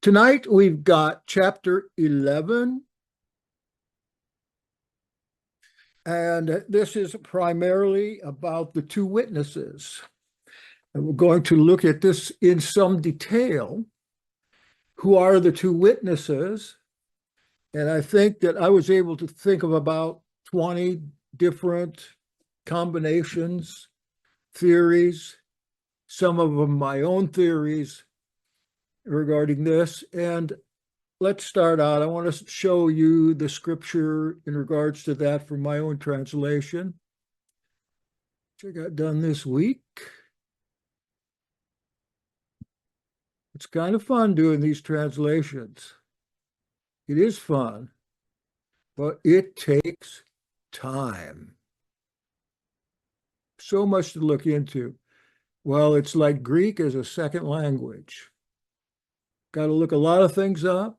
Tonight we've got chapter 11, and this is primarily about the two witnesses. And we're going to look at this in some detail. Who are the two witnesses? And I think that I was able to think of about 20 different combinations, theories, some of them my own theories regarding this. And let's start out. I want to show you the scripture in regards to that from my own translation, which I got done this week. It's kind of fun doing these translations. It is fun, but it takes time. So much to look into. Well, it's like Greek as a second language. Got to look a lot of things up,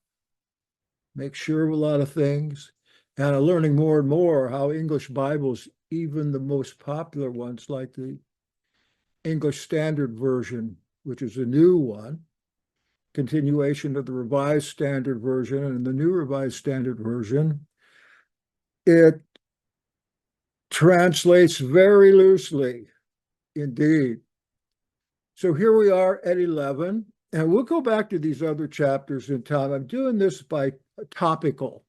make sure of a lot of things, and I'm learning more and more how English Bibles, even the most popular ones like the English Standard Version, which is a new one, continuation of the Revised Standard Version and the new Revised Standard Version, it translates very loosely indeed. So here we are at 11, and we'll go back to these other chapters in time. I'm doing this by topical.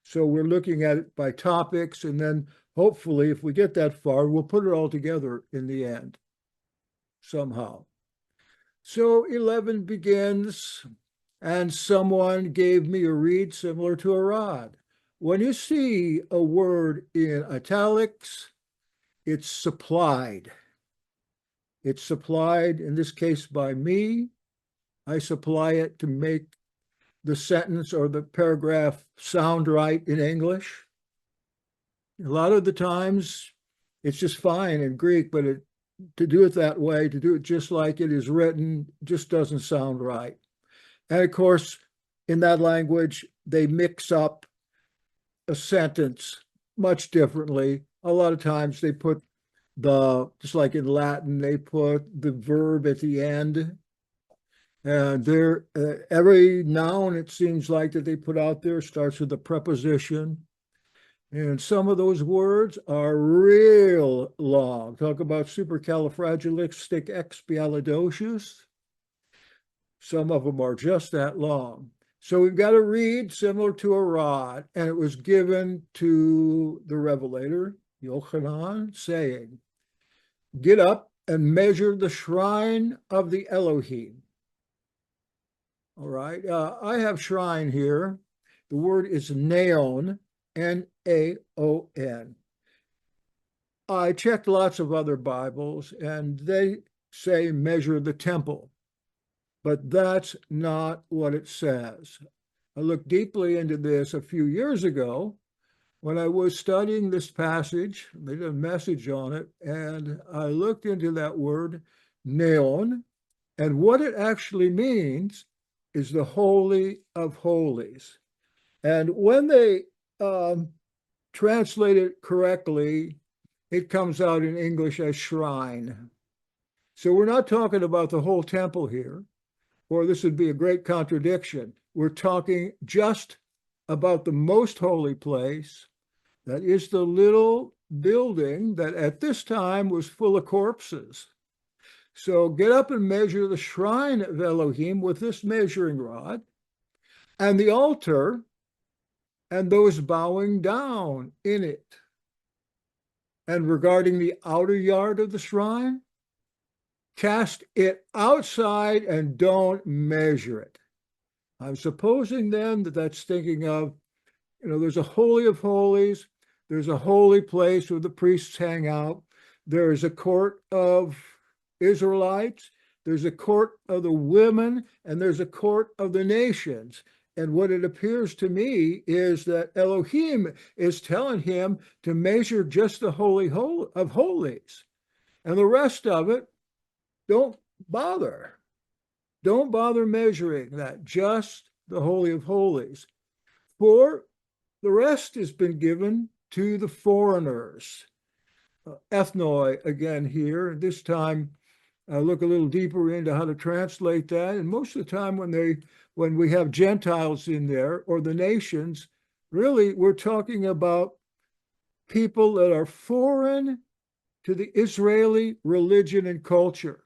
So we're looking at it by topics, and then hopefully if we get that far, we'll put it all together in the end somehow. So 11 begins, and someone gave me a reed similar to a rod. When you see a word in italics, it's supplied. It's supplied, in this case, by me. I supply it to make the sentence or the paragraph sound right in English. A lot of the times, it's just fine in Greek, but to do it that way, to do it just like it is written, just doesn't sound right. And of course, in that language, they mix up a sentence much differently. A lot of times they put just like in Latin, they put the verb at the end. And every noun, it seems like that they put out there starts with a preposition. And some of those words are real long. Talk about supercalifragilisticexpialidocious. Some of them are just that long. So we've got a reed similar to a rod, and it was given to the revelator, Yochanan, saying, "Get up and measure the shrine of the Elohim." All right, I have shrine here. The word is naon, Naon. I checked lots of other Bibles, and they say measure the temple, but that's not what it says. I looked deeply into this a few years ago when I was studying this passage. They did a message on it, and I looked into that word, naon, and what it actually means is the Holy of Holies. And when they translate it correctly, it comes out in English as shrine. So we're not talking about the whole temple here, or this would be a great contradiction. We're talking just about the most holy place. That is the little building that at this time was full of corpses. So get up and measure the shrine of Elohim with this measuring rod, and the altar, and those bowing down in it. And regarding the outer yard of the shrine, cast it outside and don't measure it. I'm supposing then that that's thinking of, there's a Holy of Holies, there's a holy place where the priests hang out, there's a court of Israelites, there's a court of the women, and there's a court of the nations. And what it appears to me is that Elohim is telling him to measure just the Holy of Holies. And the rest of it, don't bother. Don't bother measuring that, just the Holy of Holies. For the rest has been given to the foreigners. Ethnoi again here, this time look a little deeper into how to translate that. And most of the time when we have Gentiles in there or the nations, really we're talking about people that are foreign to the Israeli religion and culture.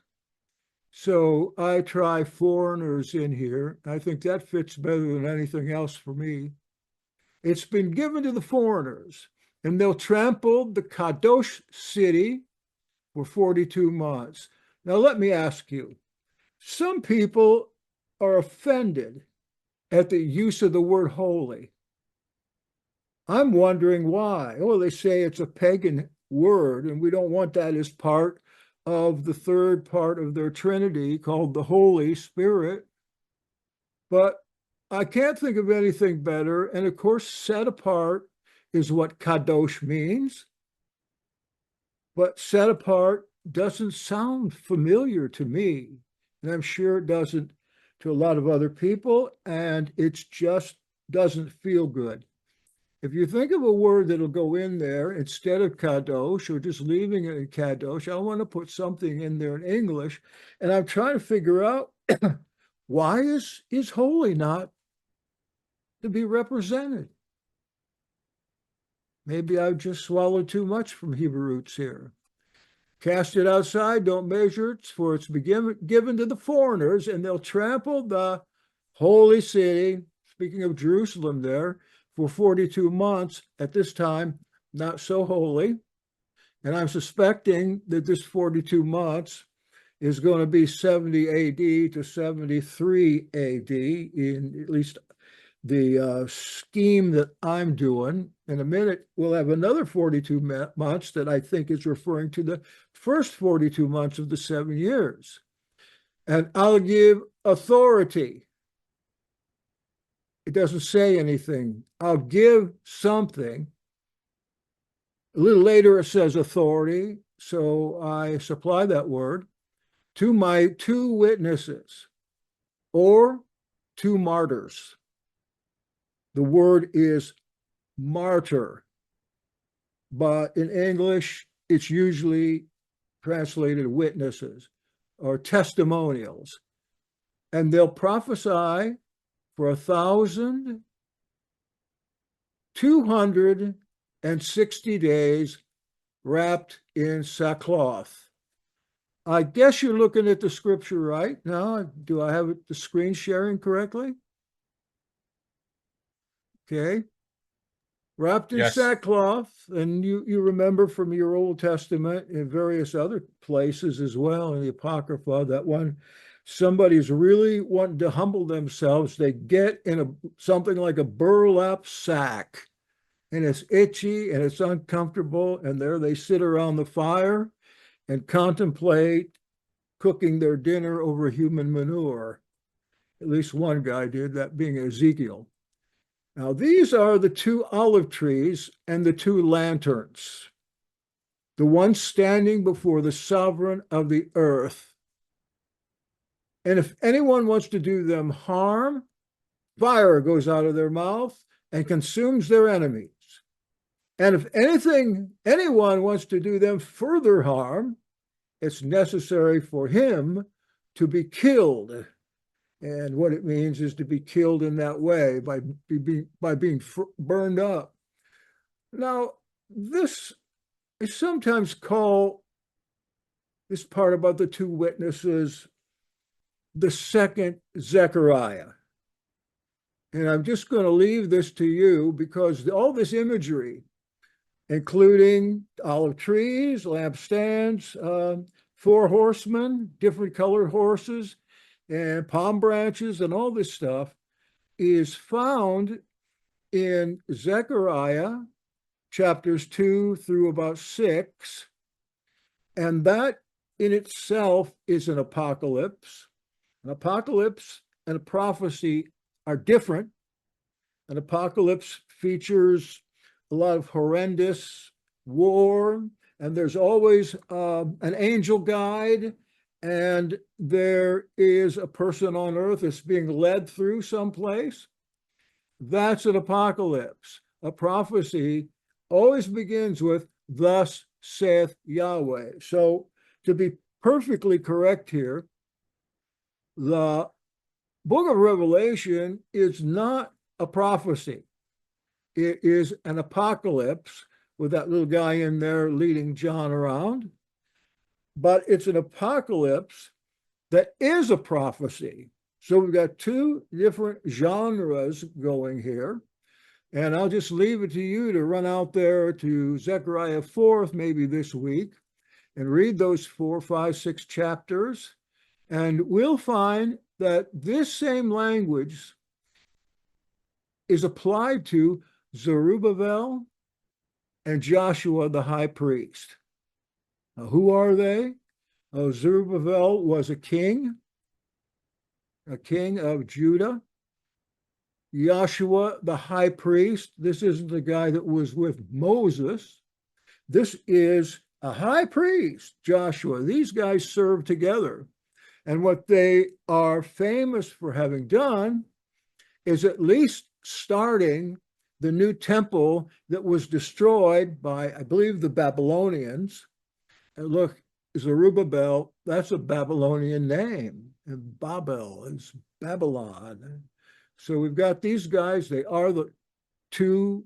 So I try foreigners in here. I think that fits better than anything else for me. It's been given to the foreigners, and they'll trample the Kadosh city for 42 months. Now, let me ask you, some people are offended at the use of the word holy. I'm wondering why. Well, they say it's a pagan word, and we don't want that as part of the third part of their Trinity called the Holy Spirit. But I can't think of anything better. And of course, set apart is what kadosh means. But set apart doesn't sound familiar to me. And I'm sure it doesn't to a lot of other people. And it just doesn't feel good. If you think of a word that'll go in there instead of kadosh or just leaving it in kadosh, I want to put something in there in English. And I'm trying to figure out why is holy not to be represented? Maybe I've just swallowed too much from Hebrew roots here. Cast it outside, don't measure it, for it's given to the foreigners, and they'll trample the holy city, speaking of Jerusalem there, for 42 months, at this time, not so holy. And I'm suspecting that this 42 months is going to be 70 AD to 73 AD, in at least the scheme that I'm doing. In a minute, we'll have another 42 months that I think is referring to the first 42 months of the 7 years. And I'll give authority. It doesn't say anything. I'll give something. A little later, it says authority. So I supply that word to my 2 witnesses or 2 martyrs. The word is martyr, but in English, it's usually translated witnesses or testimonials. And they'll prophesy for 1,260 days wrapped in sackcloth. I guess you're looking at the scripture right now. Do I have the screen sharing correctly? Okay. Wrapped in sackcloth, and you remember from your Old Testament and various other places as well in the Apocrypha that when somebody's really wanting to humble themselves, they get in something like a burlap sack, and it's itchy and it's uncomfortable, and there they sit around the fire and contemplate cooking their dinner over human manure. At least one guy did, that being Ezekiel. Now, these are the 2 olive trees and the 2 lanterns, the one standing before the sovereign of the earth. And if anyone wants to do them harm, fire goes out of their mouth and consumes their enemies. And if anyone wants to do them further harm, it's necessary for him to be killed. And what it means is to be killed in that way by being burned up. Now, this is sometimes called, this part about the 2 witnesses, the second Zechariah. And I'm just going to leave this to you because all this imagery, including olive trees, lampstands, 4 horsemen, different colored horses, and palm branches and all this stuff, is found in Zechariah chapters 2 through about 6. And that in itself is an apocalypse. An apocalypse and a prophecy are different. An apocalypse features a lot of horrendous war, and there's always an angel guide, and there is a person on earth that's being led through someplace. That's an apocalypse. A prophecy always begins with, "Thus saith Yahweh." So to be perfectly correct here. The book of Revelation is not a prophecy. It is an apocalypse with that little guy in there leading John around. But it's an apocalypse that is a prophecy. So we've got two different genres going here. And I'll just leave it to you to run out there to Zechariah 4, maybe this week, and read those 4, 5, 6 chapters. And we'll find that this same language is applied to Zerubbabel and Joshua the high priest. Now, who are they? Zerubbabel was a king of Judah. Yahshua the high priest, this isn't the guy that was with Moses. This is a high priest, Joshua. These guys serve together. And what they are famous for having done is at least starting the new temple that was destroyed by, I believe, the Babylonians. And look, Zerubbabel, that's a Babylonian name. And Babel is Babylon. So we've got these guys. They're the two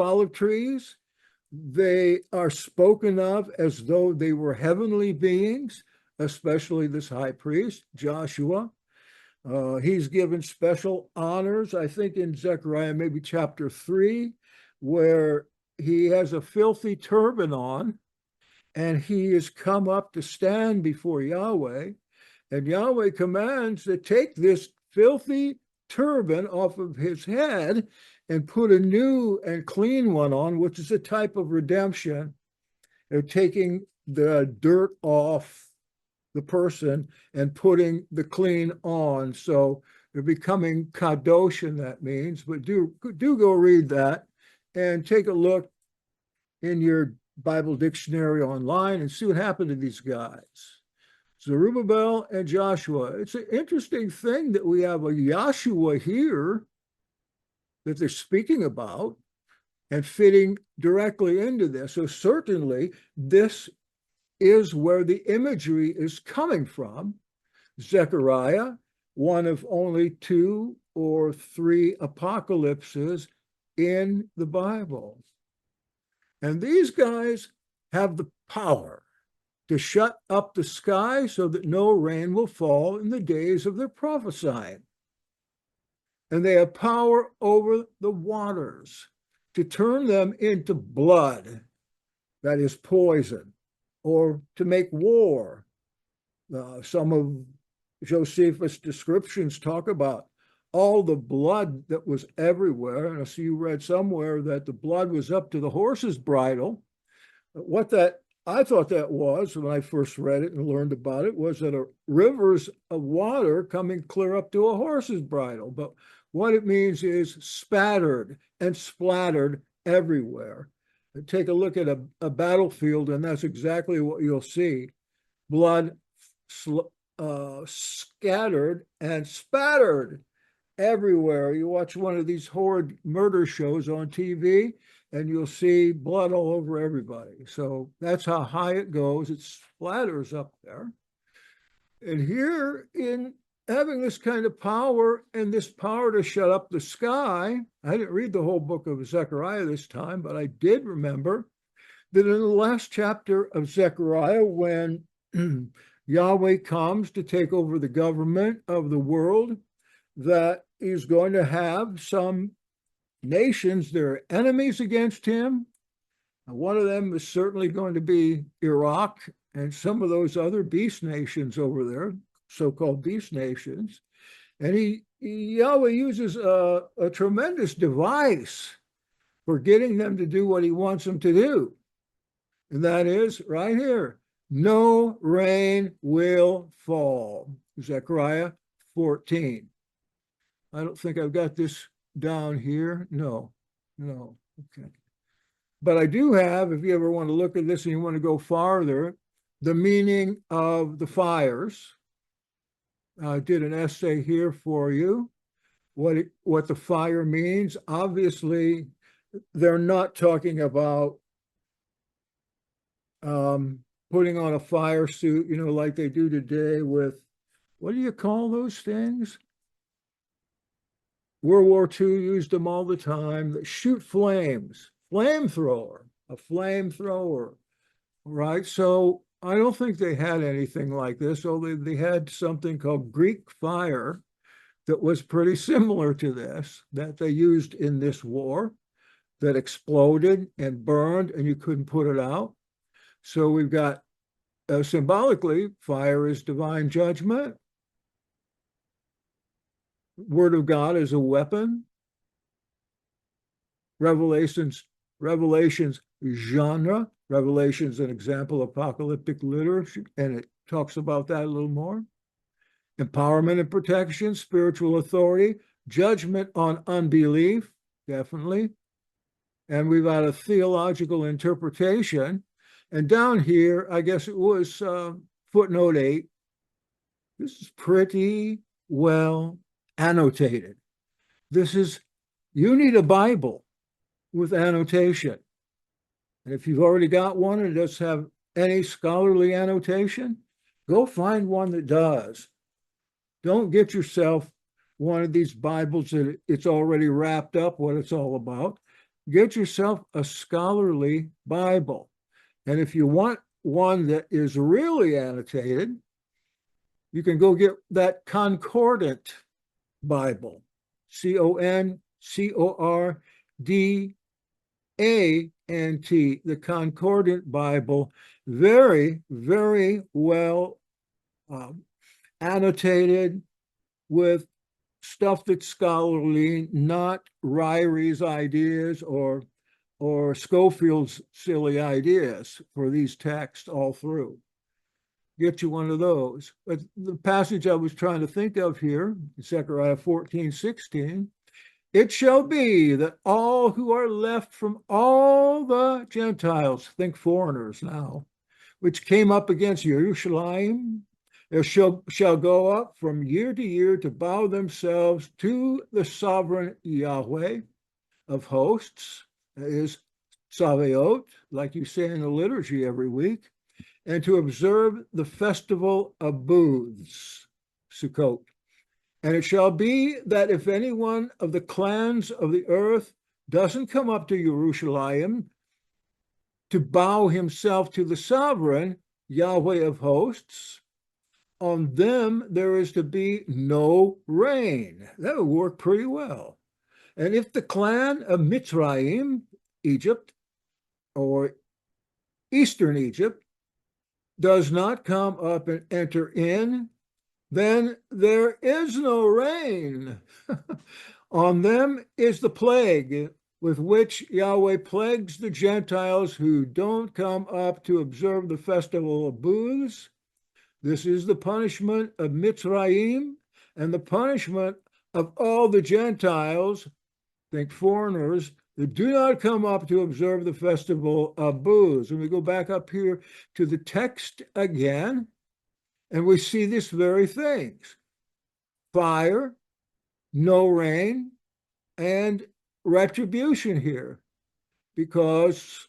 olive trees. They are spoken of as though they were heavenly beings, especially this high priest, Joshua. He's given special honors, I think in Zechariah, maybe chapter 3, where he has a filthy turban on, and he has come up to stand before Yahweh, and Yahweh commands to take this filthy turban off of his head and put a new and clean one on, which is a type of redemption. They're taking the dirt off the person and putting the clean on. So they're becoming kadosh, that means. But do go read that and take a look in your Bible dictionary online and see what happened to these guys. Zerubbabel and Joshua. It's an interesting thing that we have a Yahshua here that they're speaking about and fitting directly into this. So certainly this is where the imagery is coming from. Zechariah, one of only 2 or 3 apocalypses in the Bible. And these guys have the power to shut up the sky so that no rain will fall in the days of their prophesying. And they have power over the waters to turn them into blood, that is poison, or to make war. Some of Josephus' descriptions talk about all the blood that was everywhere. And I see you read somewhere that the blood was up to the horse's bridle. I thought that was, when I first read it and learned about it, was that rivers of water coming clear up to a horse's bridle. But what it means is spattered and splattered everywhere. Take a look at a battlefield, and that's exactly what you'll see. Blood scattered and spattered everywhere. You watch one of these horrid murder shows on TV, and you'll see blood all over everybody. So that's how high it goes. It splatters up there. And here, in having this kind of power and this power to shut up the sky, I didn't read the whole book of Zechariah this time, but I did remember that in the last chapter of Zechariah, when Yahweh comes to take over the government of the world, that he's going to have some nations that are enemies against him. And one of them is certainly going to be Iraq and some of those other beast nations over there, so-called beast nations. And Yahweh uses a tremendous device for getting them to do what he wants them to do. And that is right here, no rain will fall. Zechariah 14. I don't think I've got this down here. No. Okay. But I do have, if you ever want to look at this and you want to go farther, the meaning of the fires. I did an essay here for you, what the fire means. Obviously, they're not talking about putting on a fire suit, like they do today with, what do you call those things? World War II used them all the time that shoot flames, flamethrower, a flamethrower, right? So I don't think they had anything like this. So they had something called Greek fire that was pretty similar to this that they used in this war that exploded and burned and you couldn't put it out. So we've got symbolically, fire is divine judgment. Word of God is a weapon. Revelations genre. Revelation's an example of apocalyptic literature, and it talks about that a little more. Empowerment and protection, spiritual authority, judgment on unbelief, definitely. And we've got a theological interpretation. And down here, I guess it was footnote 8. This is pretty well annotated. You need a Bible with annotation. And if you've already got one and it doesn't have any scholarly annotation, go find one that does. Don't get yourself one of these Bibles that it's already wrapped up what it's all about. Get yourself a scholarly Bible. And if you want one that is really annotated, you can go get that concordant Bible, CONCORDANT, the Concordant Bible, very, very well annotated with stuff that's scholarly, not Ryrie's ideas or Schofield's silly ideas for these texts all through. Get you one of those. But the passage I was trying to think of here, Zechariah 14:16, it shall be that all who are left from all the Gentiles, think foreigners now, which came up against Jerusalem, shall go up from year to year to bow themselves to the sovereign Yahweh of hosts, that is Sabaoth, like you say in the liturgy every week, and to observe the festival of booths, Sukkot. And it shall be that if any one of the clans of the earth doesn't come up to Jerusalem to bow himself to the sovereign Yahweh of hosts, on them there is to be no rain. That would work pretty well. And if the clan of Mitzrayim, Egypt, or Eastern Egypt, does not come up and enter in, then there is no rain. On them is the plague with which Yahweh plagues the Gentiles who don't come up to observe the festival of booths. This is the punishment of Mitzrayim and the punishment of all the Gentiles, think foreigners, that do not come up to observe the festival of booths. And we go back up here to the text again, and we see this very things. Fire, no rain, and retribution here. Because,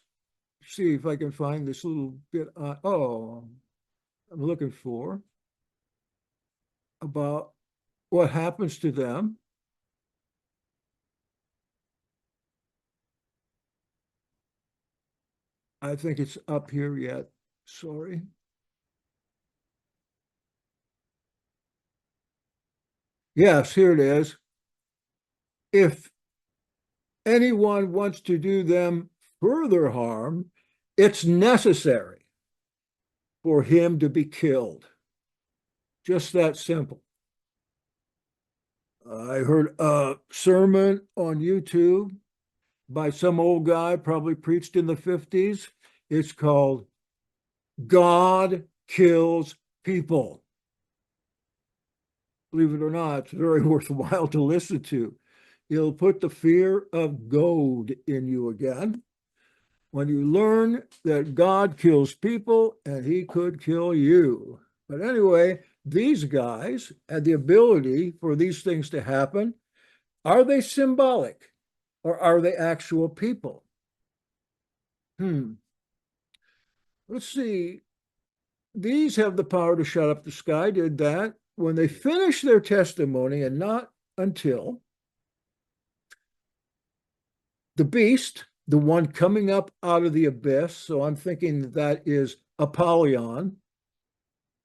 see if I can find this little bit. I'm looking for about what happens to them. I think it's up here yet. Sorry. Yes, here it is. If anyone wants to do them further harm, it's necessary for him to be killed. Just that simple. I heard a sermon on YouTube by some old guy, probably preached in the 50s. It's called God Kills People. Believe it or not, it's very worthwhile to listen to. It'll put the fear of God in you again when you learn that God kills people and he could kill you. But anyway, these guys had the ability for these things to happen. Are they symbolic or are they actual people? Let's see. these have the power to shut up the sky, did that. When they finish their testimony, and not until the beast, the one coming up out of the abyss, so I'm thinking that is Apollyon,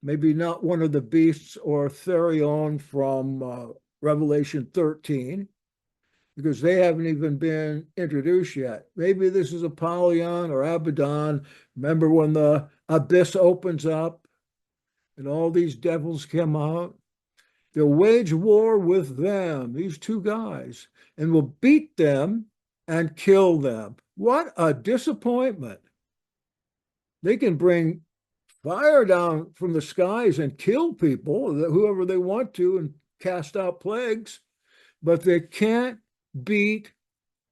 maybe not one of the beasts or Therion from Revelation 13, because they haven't even been introduced yet. Maybe this is Apollyon or Abaddon. Remember when the abyss opens up and all these devils come out? They'll wage war with them, these two guys, and will beat them and kill them. What a disappointment. They can bring fire down from the skies and kill people, whoever they want to, and cast out plagues, but they can't beat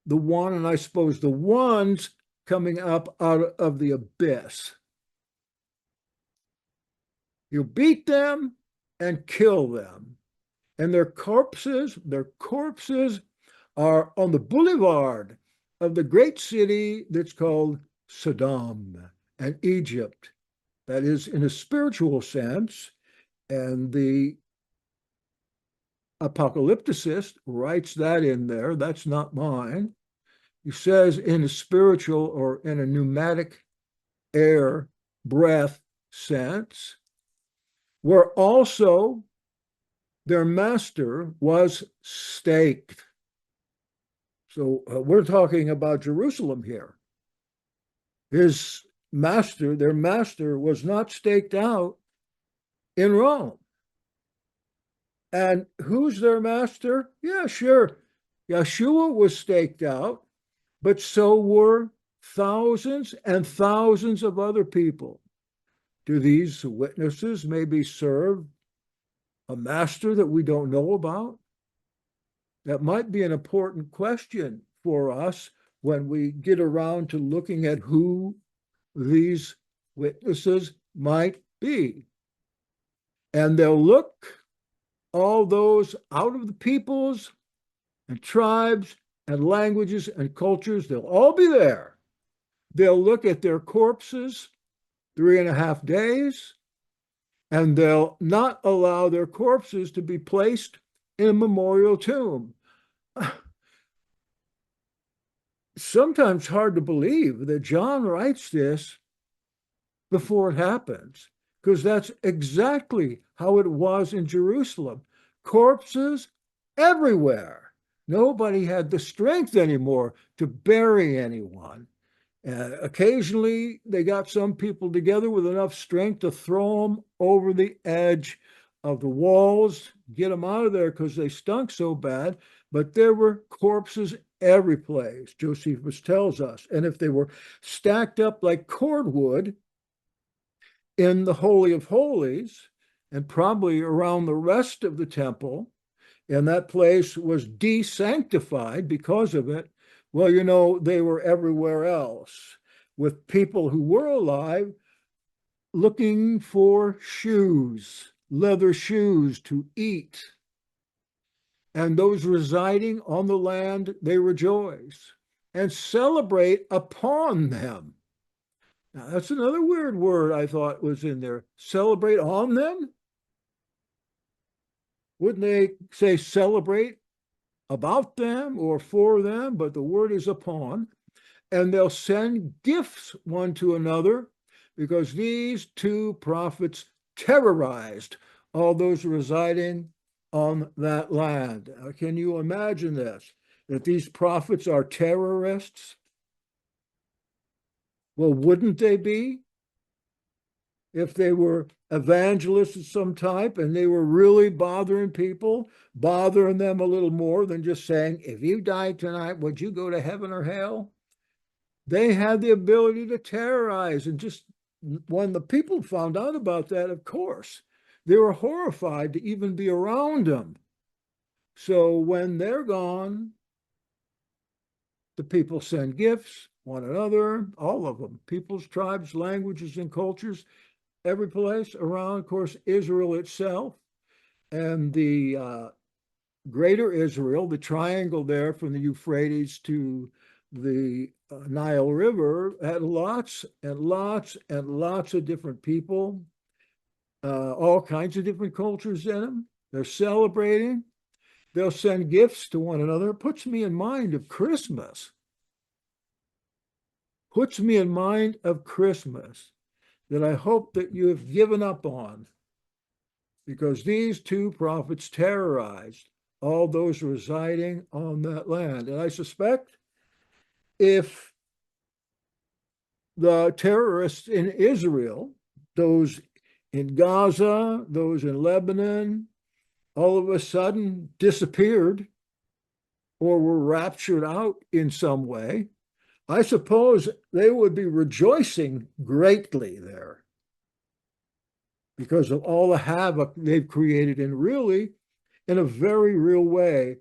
the one, and I suppose the ones coming up out of the abyss. You beat them and kill them. And their corpses are on the boulevard of the great city that's called Sodom and Egypt. That is in a spiritual sense. And the apocalypticist writes that in there. That's not mine. He says in a spiritual or in a pneumatic air breath sense, where also their master was staked. So we're talking about Jerusalem here. His master, their master, was not staked out in Rome. And who's their master? Yeah, sure. Yahshua was staked out, but so were thousands and thousands of other people. Do these witnesses maybe serve a master that we don't know about? That might be an important question for us when we get around to looking at who these witnesses might be. And they'll look all those out of the peoples and tribes and languages and cultures, they'll all be there. They'll look at their corpses 3.5 days, and they'll not allow their corpses to be placed in a memorial tomb. Sometimes hard to believe that John writes this before it happens, because that's exactly how it was in Jerusalem. Corpses everywhere. Nobody had the strength anymore to bury anyone. Occasionally, they got some people together with enough strength to throw them over the edge of the walls, get them out of there because they stunk so bad. But there were corpses every place, Josephus tells us. And if they were stacked up like cordwood in the Holy of Holies, and probably around the rest of the temple, and that place was de-sanctified because of it, well, you know, they were everywhere else with people who were alive looking for shoes, leather shoes to eat. And those residing on the land, they rejoice and celebrate upon them. Now, that's another weird word I thought was in there. Celebrate on them? Wouldn't they say celebrate about them or for them? But the word is upon. And they'll send gifts one to another, because these two prophets terrorized all those residing on that land. Now, can you imagine this? That these prophets are terrorists? Well, wouldn't they be? If they were evangelists of some type and they were really bothering people, bothering them a little more than just saying, if you died tonight, would you go to heaven or hell? They had the ability to terrorize. And just when the people found out about that, of course, they were horrified to even be around them. So when they're gone, the people send gifts, one another, all of them, peoples, tribes, languages, and cultures, every place around, of course, Israel itself, and the greater Israel, the triangle there from the Euphrates to the Nile River, had lots and lots and lots of different people, all kinds of different cultures in them. They're celebrating. They'll send gifts to one another. It puts me in mind of Christmas. Puts me in mind of Christmas that I hope that you have given up on, because these two prophets terrorized all those residing on that land. And I suspect if the terrorists in Israel, those in Gaza, those in Lebanon, all of a sudden disappeared or were raptured out in some way, I suppose they would be rejoicing greatly there because of all the havoc they've created. And really, in a very real way,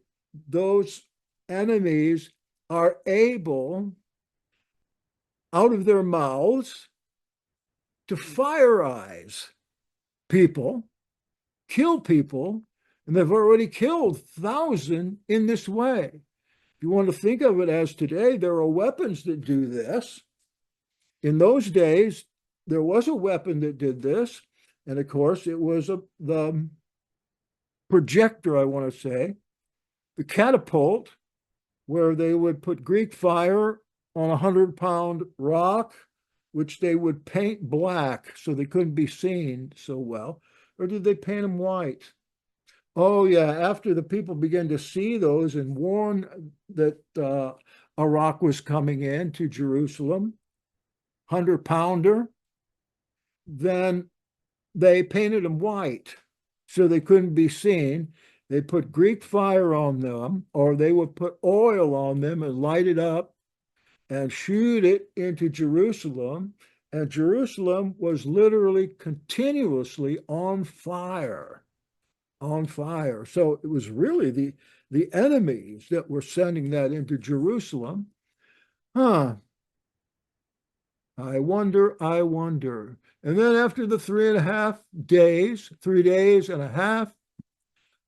those enemies are able, out of their mouths, to fire eyes people, kill people, and they've already killed thousands in this way. If you want to think of it as today, there are weapons that do this. In those days, there was a weapon that did this, and of course, it was the projector, I want to say, the catapult, where they would put Greek fire on a 100-pound rock, which they would paint black so they couldn't be seen so well. Or did they paint them white? Oh, yeah. After the people began to see those and warn that a rock was coming in to Jerusalem, 100-pounder, then they painted them white so they couldn't be seen. They put Greek fire on them, or they would put oil on them and light it up and shoot it into Jerusalem. And Jerusalem was literally continuously on fire, on fire. So it was really the enemies that were sending that into Jerusalem. Huh. I wonder, I wonder. And then after the 3.5 days, 3 days and a half,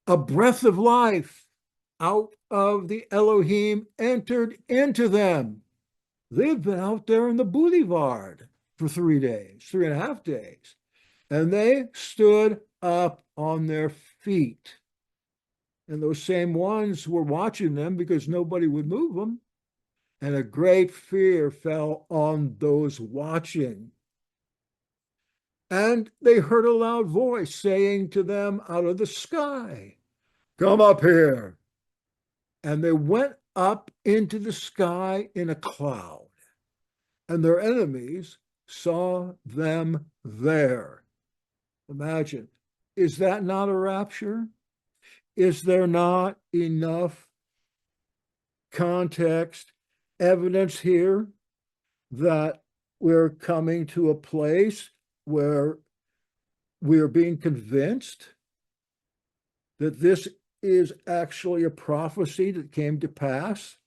a breath of life out of the Elohim entered into them. They've been out there in the boulevard for 3 days, 3.5 days, and they stood up on their feet. And those same ones were watching them because nobody would move them. And a great fear fell on those watching. And they heard a loud voice saying to them out of the sky, "Come up here." And they went up into the sky in a cloud, and their enemies saw them there. Imagine, is that not a rapture? Is there not enough context, evidence here that we're coming to a place where we are being convinced that this is actually a prophecy that came to pass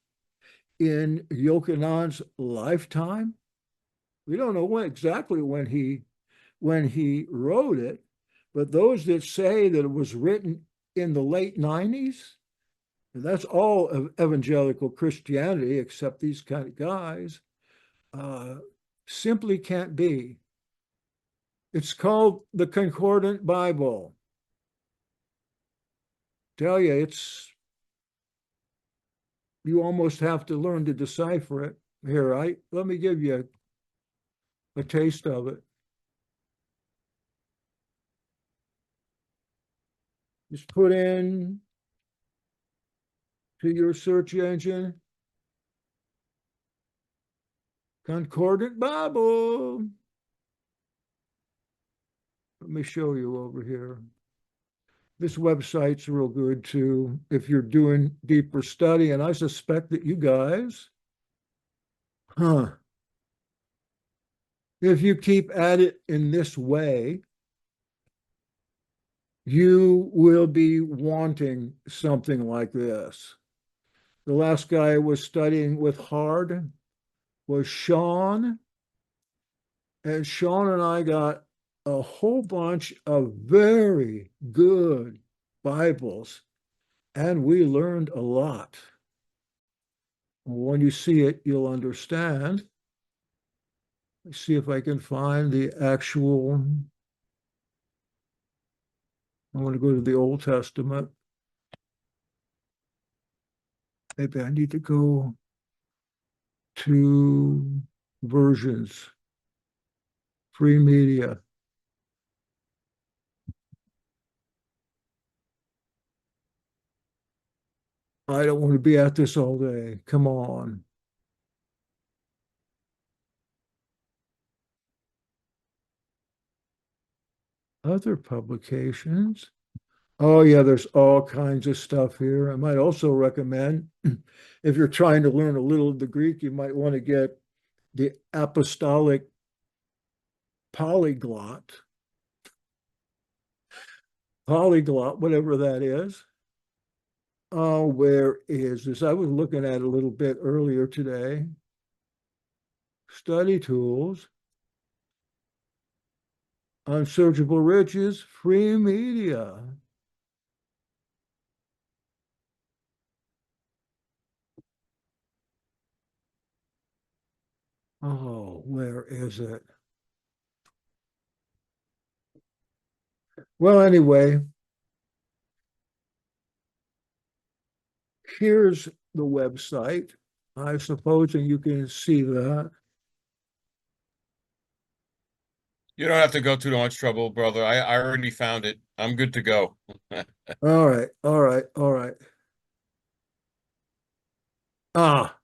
in Yochanan's lifetime? We don't know exactly when he wrote it, but those that say that it was written in the late 90s, and that's all of evangelical Christianity except these kind of guys, simply can't be. It's called the Concordant Bible. Tell you, you almost have to learn to decipher it. Here, let me give you a taste of it. Just put in to your search engine, Concordant Bible. Let me show you over here. This website's real good too, if you're doing deeper study, and I suspect that you guys, if you keep at it in this way, you will be wanting something like this. The last guy I was studying with hard was Sean, and Sean and I got a whole bunch of very good Bibles, and we learned a lot. When you see it, you'll understand. Let's see if I can find the actual I want to go to the Old Testament. Maybe I need to go to versions, free media. I don't want to be at this all day. Come on. Other publications. Oh, yeah, there's all kinds of stuff here. I might also recommend, if you're trying to learn a little of the Greek, you might want to get the Apostolic Polyglot, whatever that is. Oh, where is this? I was looking at it a little bit earlier today. Study tools, unsearchable riches, free media. Oh, where is it? Well, anyway, here's the website. I suppose and you can see that. You don't have to go through too much trouble, brother. I already found it. I'm good to go. All right, all right, all right. Ah,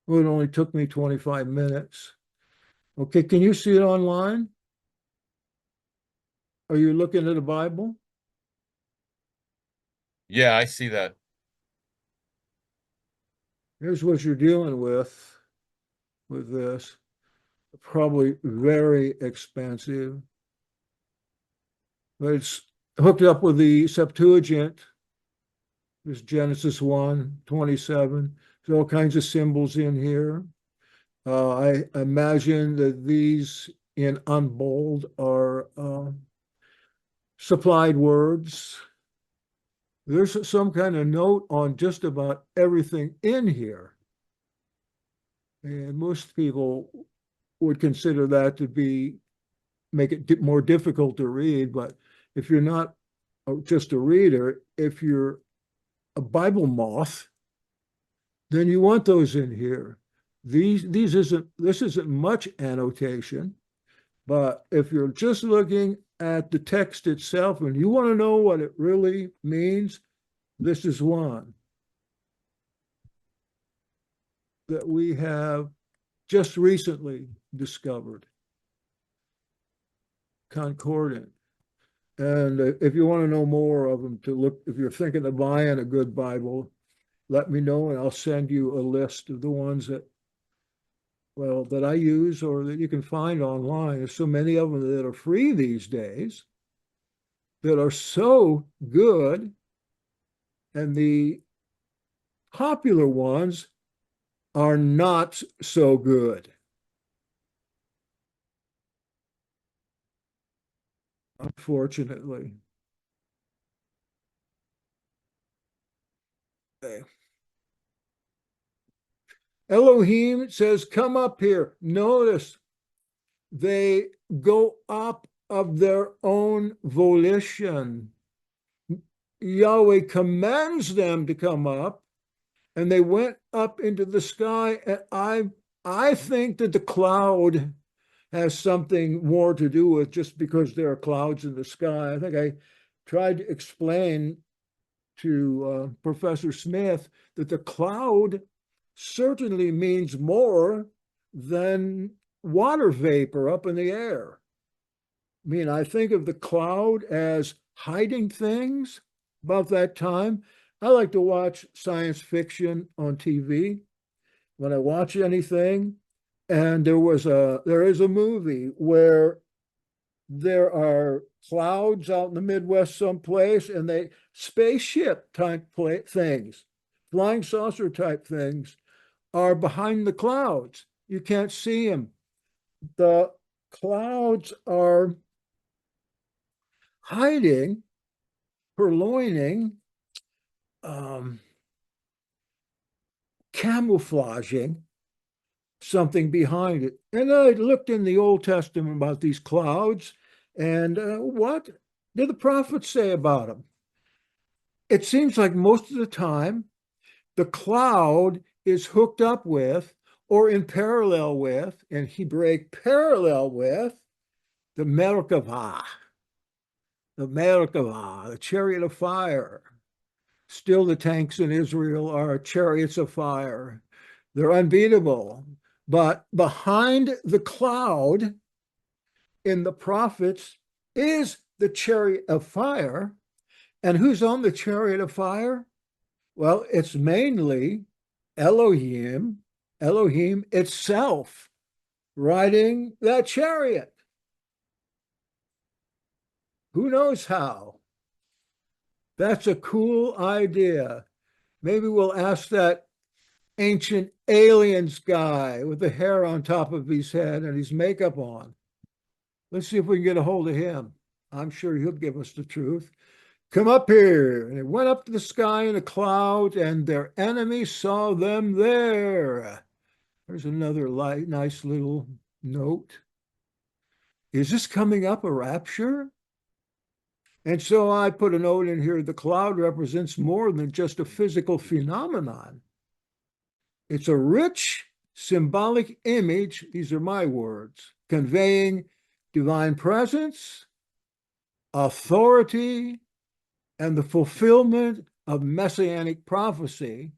well, it only took me 25 minutes. Okay, can you see it online? Are you looking at a Bible? Yeah, I see that. Here's what you're dealing with this. Probably very expensive, but it's hooked up with the Septuagint. There's Genesis 1:27. There's all kinds of symbols in here. I imagine that these in unbold are supplied words. There's some kind of note on just about everything in here. And most people would consider that to be make it more difficult to read. But if you're not just a reader, if you're a Bible moth, then you want those in here. This isn't much annotation, but if you're just looking at the text itself and you want to know what it really means, this is one that we have just recently discovered. Concordant. And if you want to know more of them, to look, if you're thinking of buying a good Bible, let me know and I'll send you a list of the ones that, well, that I use or that you can find online. There's so many of them that are free these days that are so good. And the popular ones are not so good. Unfortunately. Okay. Elohim says, come up here. Notice they go up of their own volition. Yahweh commands them to come up, and they went up into the sky. And I think that the cloud has something more to do with just because there are clouds in the sky. I think I tried to explain to Professor Smith that the cloud certainly means more than water vapor up in the air. I mean, I think of the cloud as hiding things about that time. I like to watch science fiction on TV. When I watch anything, and there is a movie where there are clouds out in the Midwest someplace, and they spaceship type things, flying saucer type things are behind the clouds. You can't see them. The clouds are hiding, purloining, camouflaging something behind it. And I looked in the Old Testament about these clouds, And what did the prophets say about him? It seems like most of the time, the cloud is hooked up with or in parallel with, in Hebraic, parallel with the Merkavah, the chariot of fire. Still, the tanks in Israel are chariots of fire. They're unbeatable. But behind the cloud in the prophets is the chariot of fire. And who's on the chariot of fire? Well, it's mainly Elohim itself riding that chariot. Who knows how? That's a cool idea. Maybe we'll ask that ancient aliens guy with the hair on top of his head and his makeup on. Let's see if we can get a hold of him. I'm sure he'll give us the truth. Come up here. And it went up to the sky in a cloud, and their enemies saw them there. There's another nice little note. Is this coming up a rapture? And so I put a note in here. The cloud represents more than just a physical phenomenon. It's a rich symbolic image, these are my words, conveying divine presence, authority, and the fulfillment of messianic prophecy.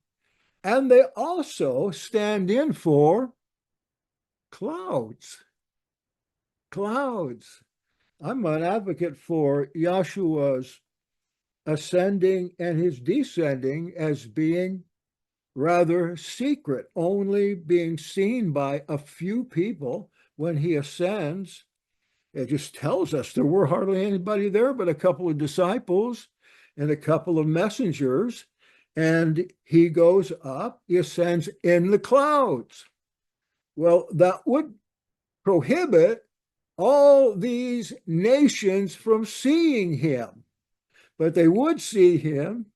And they also stand in for clouds. Clouds. I'm an advocate for Yahshua's ascending and his descending as being rather secret, only being seen by a few people when he ascends. It just tells us there were hardly anybody there but a couple of disciples and a couple of messengers. And he goes up, he ascends in the clouds. Well, that would prohibit all these nations from seeing him, but they would see him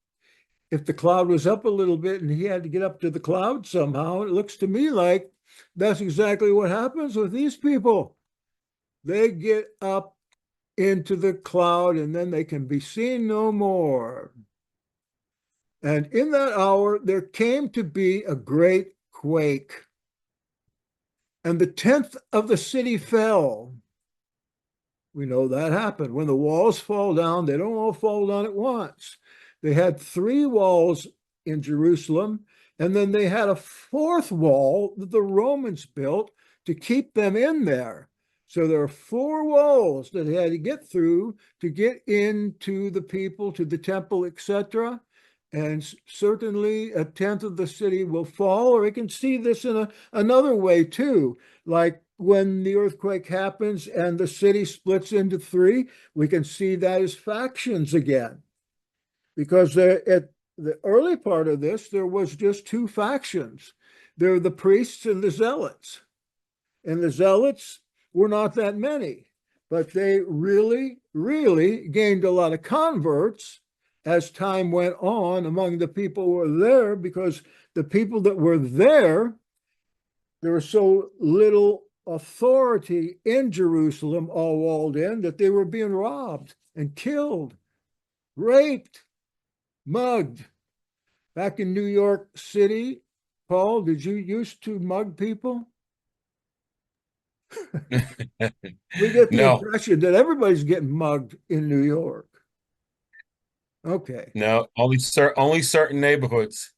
if the cloud was up a little bit and he had to get up to the cloud somehow. It looks to me like that's exactly what happens with these people. They get up into the cloud and then they can be seen no more. And in that hour, there came to be a great quake. And the 10th of the city fell. We know that happened. When the walls fall down, they don't all fall down at once. They had 3 walls in Jerusalem, and then they had a 4th wall that the Romans built to keep them in there. So there are 4 walls that they had to get through to get into the people, to the temple, etc. And certainly a 10th of the city will fall, or we can see this in another way too. Like when the earthquake happens and the city splits into 3, we can see that as factions again. Because at the early part of this, there was just 2 factions. There were the priests and the zealots. And the zealots were not that many, but they really, really gained a lot of converts as time went on among the people who were there, because the people that were there was so little authority in Jerusalem, all walled in, that they were being robbed and killed, raped, mugged. Back in New York City, Paul, did you used to mug people? We get the No, impression that everybody's getting mugged in New York. Okay. no, only certain neighborhoods.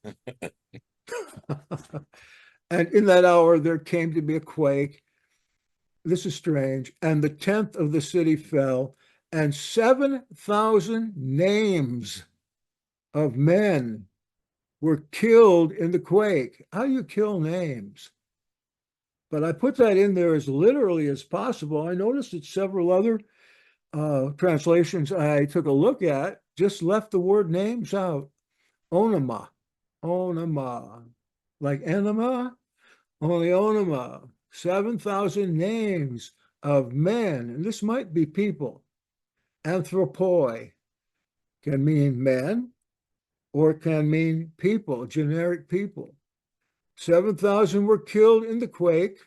And in that hour, there came to be a quake. This is strange. And the 10th of the city fell, and 7,000 names of men were killed in the quake. How do you kill names? But I put that in there as literally as possible. I noticed that several other translations I took a look at just left the word names out. Onoma, like enema, only onoma. 7,000 names of men, and this might be people. Anthropoi can mean men, or it can mean people, generic people. 7,000 were killed in the quake,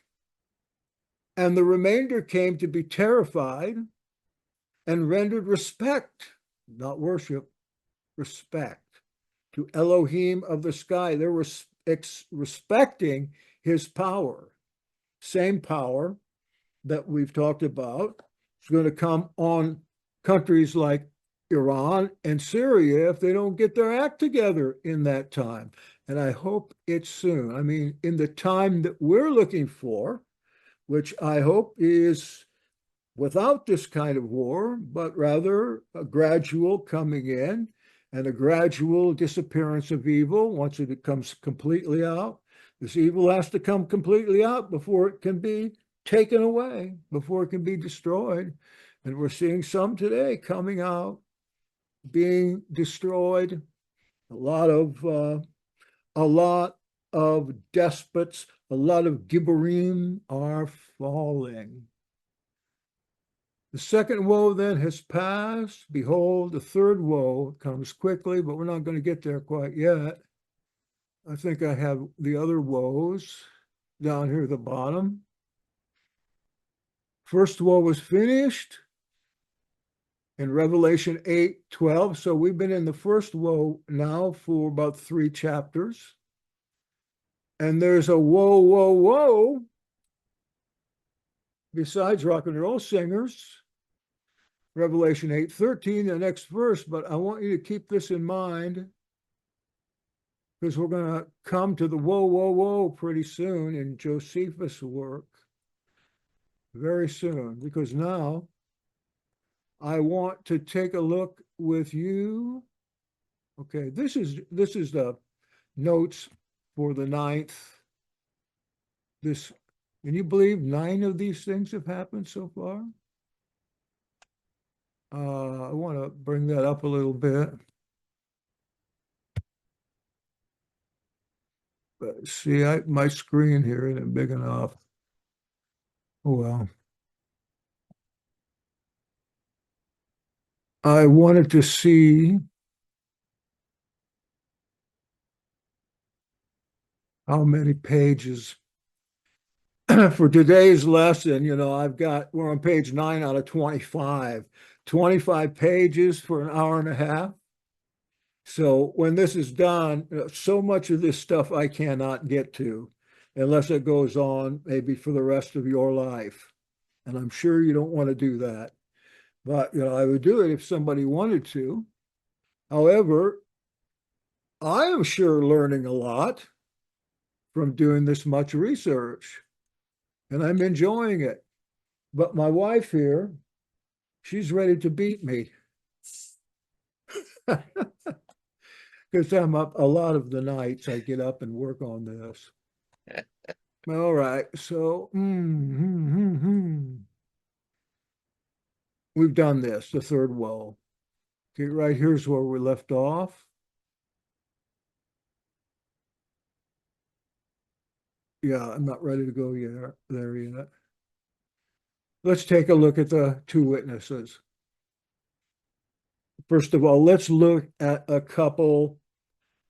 and the remainder came to be terrified and rendered respect, not worship, respect to Elohim of the sky. They were respecting his power. Same power that we've talked about is going to come on countries like Iran and Syria if they don't get their act together in that time. And I hope it's soon. I mean, in the time that we're looking for, which I hope is without this kind of war, but rather a gradual coming in and a gradual disappearance of evil once it comes completely out. This evil has to come completely out before it can be taken away, before it can be destroyed. And we're seeing some today coming out, being destroyed. A lot of despots, a lot of Gibborim are falling. The second woe then has passed. Behold, the third woe comes quickly, but we're not going to get there quite yet. I think I have the other woes down here at the bottom. First woe was finished in Revelation 8:12. So we've been in the first woe now for about 3 chapters. And there's a woe, woe, woe, besides rock and roll singers. Revelation 8:13, the next verse, but I want you to keep this in mind because we're going to come to the woe, woe, woe pretty soon in Josephus' work. Very soon, because now I want to take a look with you. Okay, this is the notes for the 9th. Can you believe 9 of these things have happened so far? I want to bring that up a little bit. But see, my screen here isn't big enough. Oh, well. I wanted to see how many pages for today's lesson. We're on page 9 out of 25. 25 pages for an hour and a half. So when this is done, so much of this stuff I cannot get to unless it goes on maybe for the rest of your life. And I'm sure you don't want to do that. But, I would do it if somebody wanted to. However, I am sure learning a lot from doing this much research, and I'm enjoying it. But my wife here, she's ready to beat me. Because I'm up a lot of the nights. I get up and work on this. All right, so we've done this, the third woe. Okay, right here's where we left off. Yeah, I'm not ready to go there yet. Let's take a look at the 2 witnesses. First of all, let's look at a couple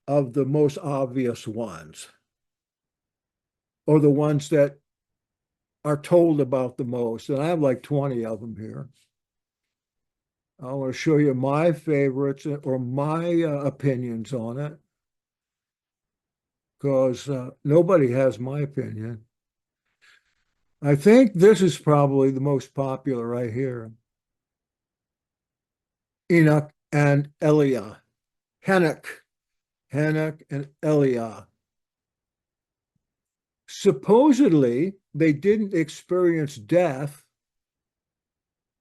of the most obvious ones, or the ones that are told about the most. And I have like 20 of them here. I want to show you my favorites or my opinions on it, because nobody has my opinion. I think this is probably the most popular right here. Enoch and Eliah. Henoch and Eliah. Supposedly, they didn't experience death,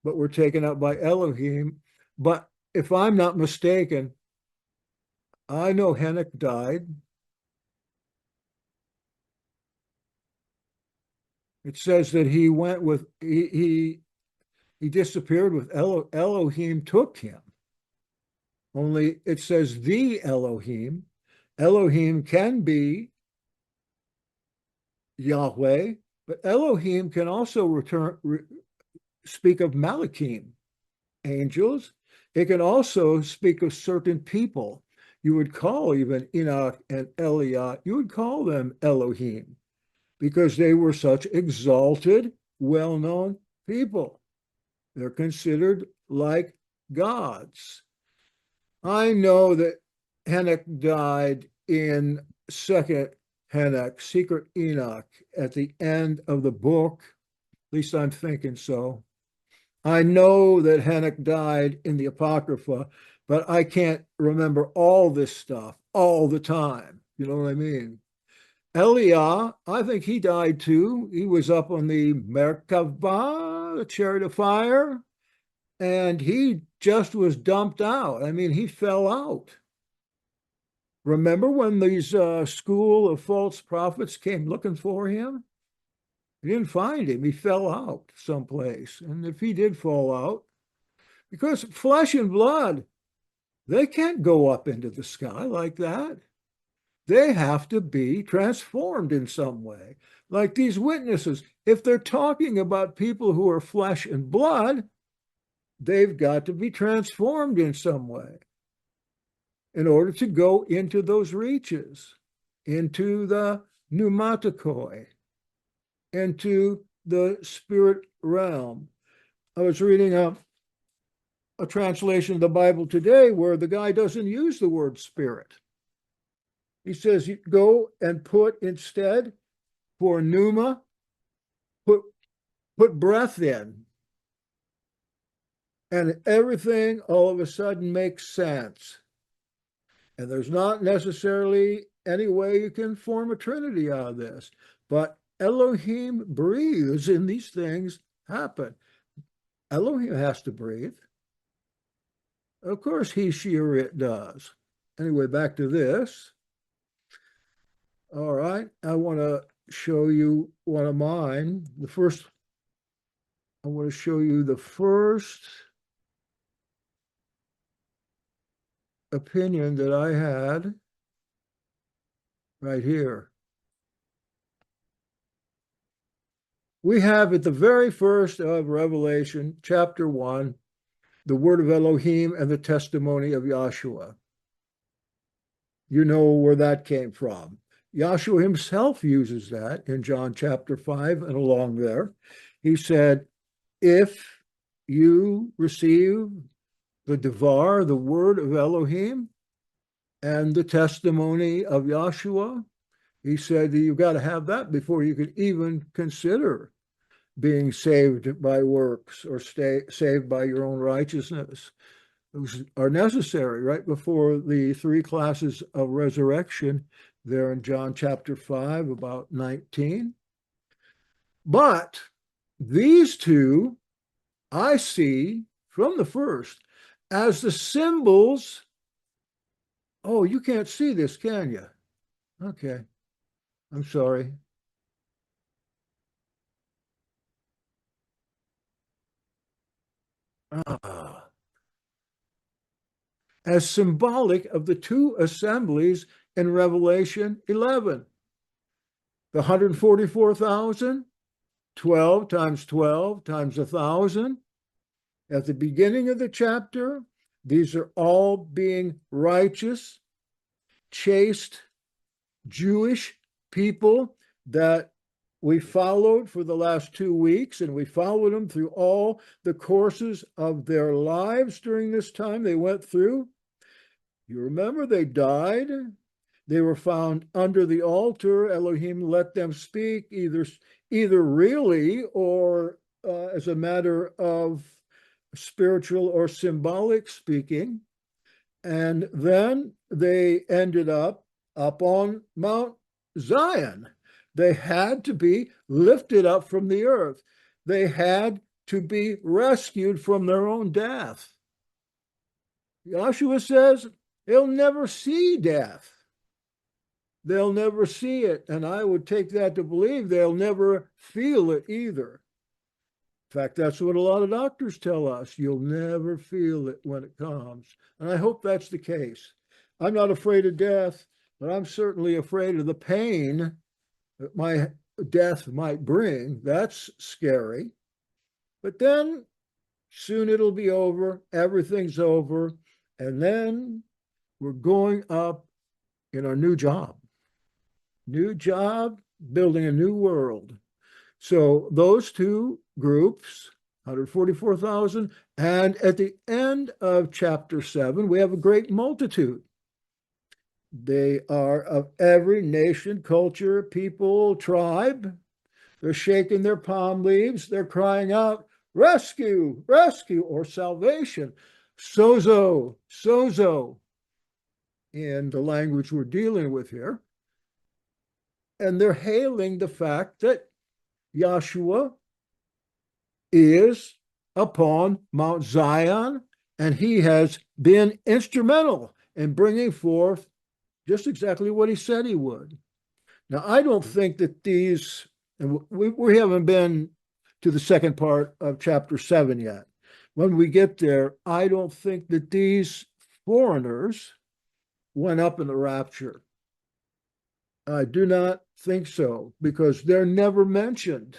but were taken up by Elohim. But if I'm not mistaken, I know Henoch died. It says that he went with, he disappeared with Elohim took him. Only it says the Elohim. Elohim can be Yahweh, but Elohim can also speak of Malachim, angels. It can also speak of certain people. You would call even Enoch and Eliah, you would call them Elohim, because they were such exalted, well-known people. They're considered like gods. I know that Enoch died in Second Enoch, Secret Enoch, at the end of the book. At least I'm thinking so. I know that Enoch died in the Apocrypha, but I can't remember all this stuff all the time. You know what I mean? Eliah, I think he died too. He was up on the Merkavah, the chariot of fire, and he just was dumped out. I mean, he fell out. Remember when these school of false prophets came looking for him? They didn't find him. He fell out someplace. And if he did fall out, because flesh and blood, they can't go up into the sky like that. They have to be transformed in some way. Like these witnesses, if they're talking about people who are flesh and blood, they've got to be transformed in some way in order to go into those reaches, into the pneumatikoi, into the spirit realm. I was reading a translation of the Bible today where the guy doesn't use the word spirit. He says, you go and put instead for pneuma, put breath in. And everything all of a sudden makes sense. And there's not necessarily any way you can form a trinity out of this, but Elohim breathes and these things happen. Elohim has to breathe. Of course, he, she, or it does. Anyway, back to this. All right, I want to show you one of mine. I want to show you the first opinion that I had right here. We have at the very first of Revelation, chapter 1, the word of Elohim and the testimony of Yahshua. You know where that came from. Yahshua himself uses that in John chapter 5 and along there. He said, if you receive the Devar, the word of Elohim, and the testimony of Yahshua, he said you've got to have that before you could even consider being saved by works or saved by your own righteousness. Those are necessary right before the three classes of resurrection there in John chapter 5, about 19. But these two I see from the first as the symbols. Oh, you can't see this, can you? Okay, I'm sorry. As symbolic of the two assemblies in Revelation 11. The 144,000, 12 times 12 times 1,000. At the beginning of the chapter, these are all being righteous, chaste, Jewish people that we followed for the last 2 weeks, and we followed them through all the courses of their lives during this time they went through. You remember they died. They were found under the altar. Elohim let them speak either really or as a matter of spiritual or symbolic speaking. And then they ended up on Mount Zion. They had to be lifted up from the earth. They had to be rescued from their own death. Yahshua says they'll never see death. They'll never see it. And I would take that to believe they'll never feel it either. In fact, that's what a lot of doctors tell us. You'll never feel it when it comes. And I hope that's the case. I'm not afraid of death, but I'm certainly afraid of the pain that my death might bring. That's scary. But then soon it'll be over. Everything's over. And then we're going up in our new job. New job, building a new world. So those two groups, 144,000. And at the end of chapter 7, we have a great multitude. They are of every nation, culture, people, tribe. They're shaking their palm leaves. They're crying out, rescue, rescue, or salvation. Sozo, sozo, in the language we're dealing with here. And they're hailing the fact that Yahshua is upon Mount Zion, and he has been instrumental in bringing forth just exactly what he said he would. Now, I don't think that these, and we haven't been to the second part of chapter 7 yet. When we get there, I don't think that these foreigners went up in the rapture. I do not think so, because they're never mentioned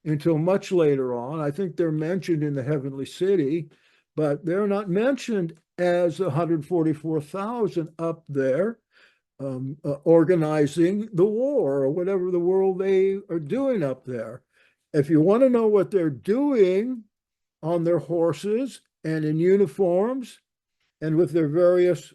until much later on. I think they're mentioned in the heavenly city, but they're not mentioned as 144,000 up there organizing the war or whatever the world they are doing up there. If you want to know what they're doing on their horses and in uniforms and with their various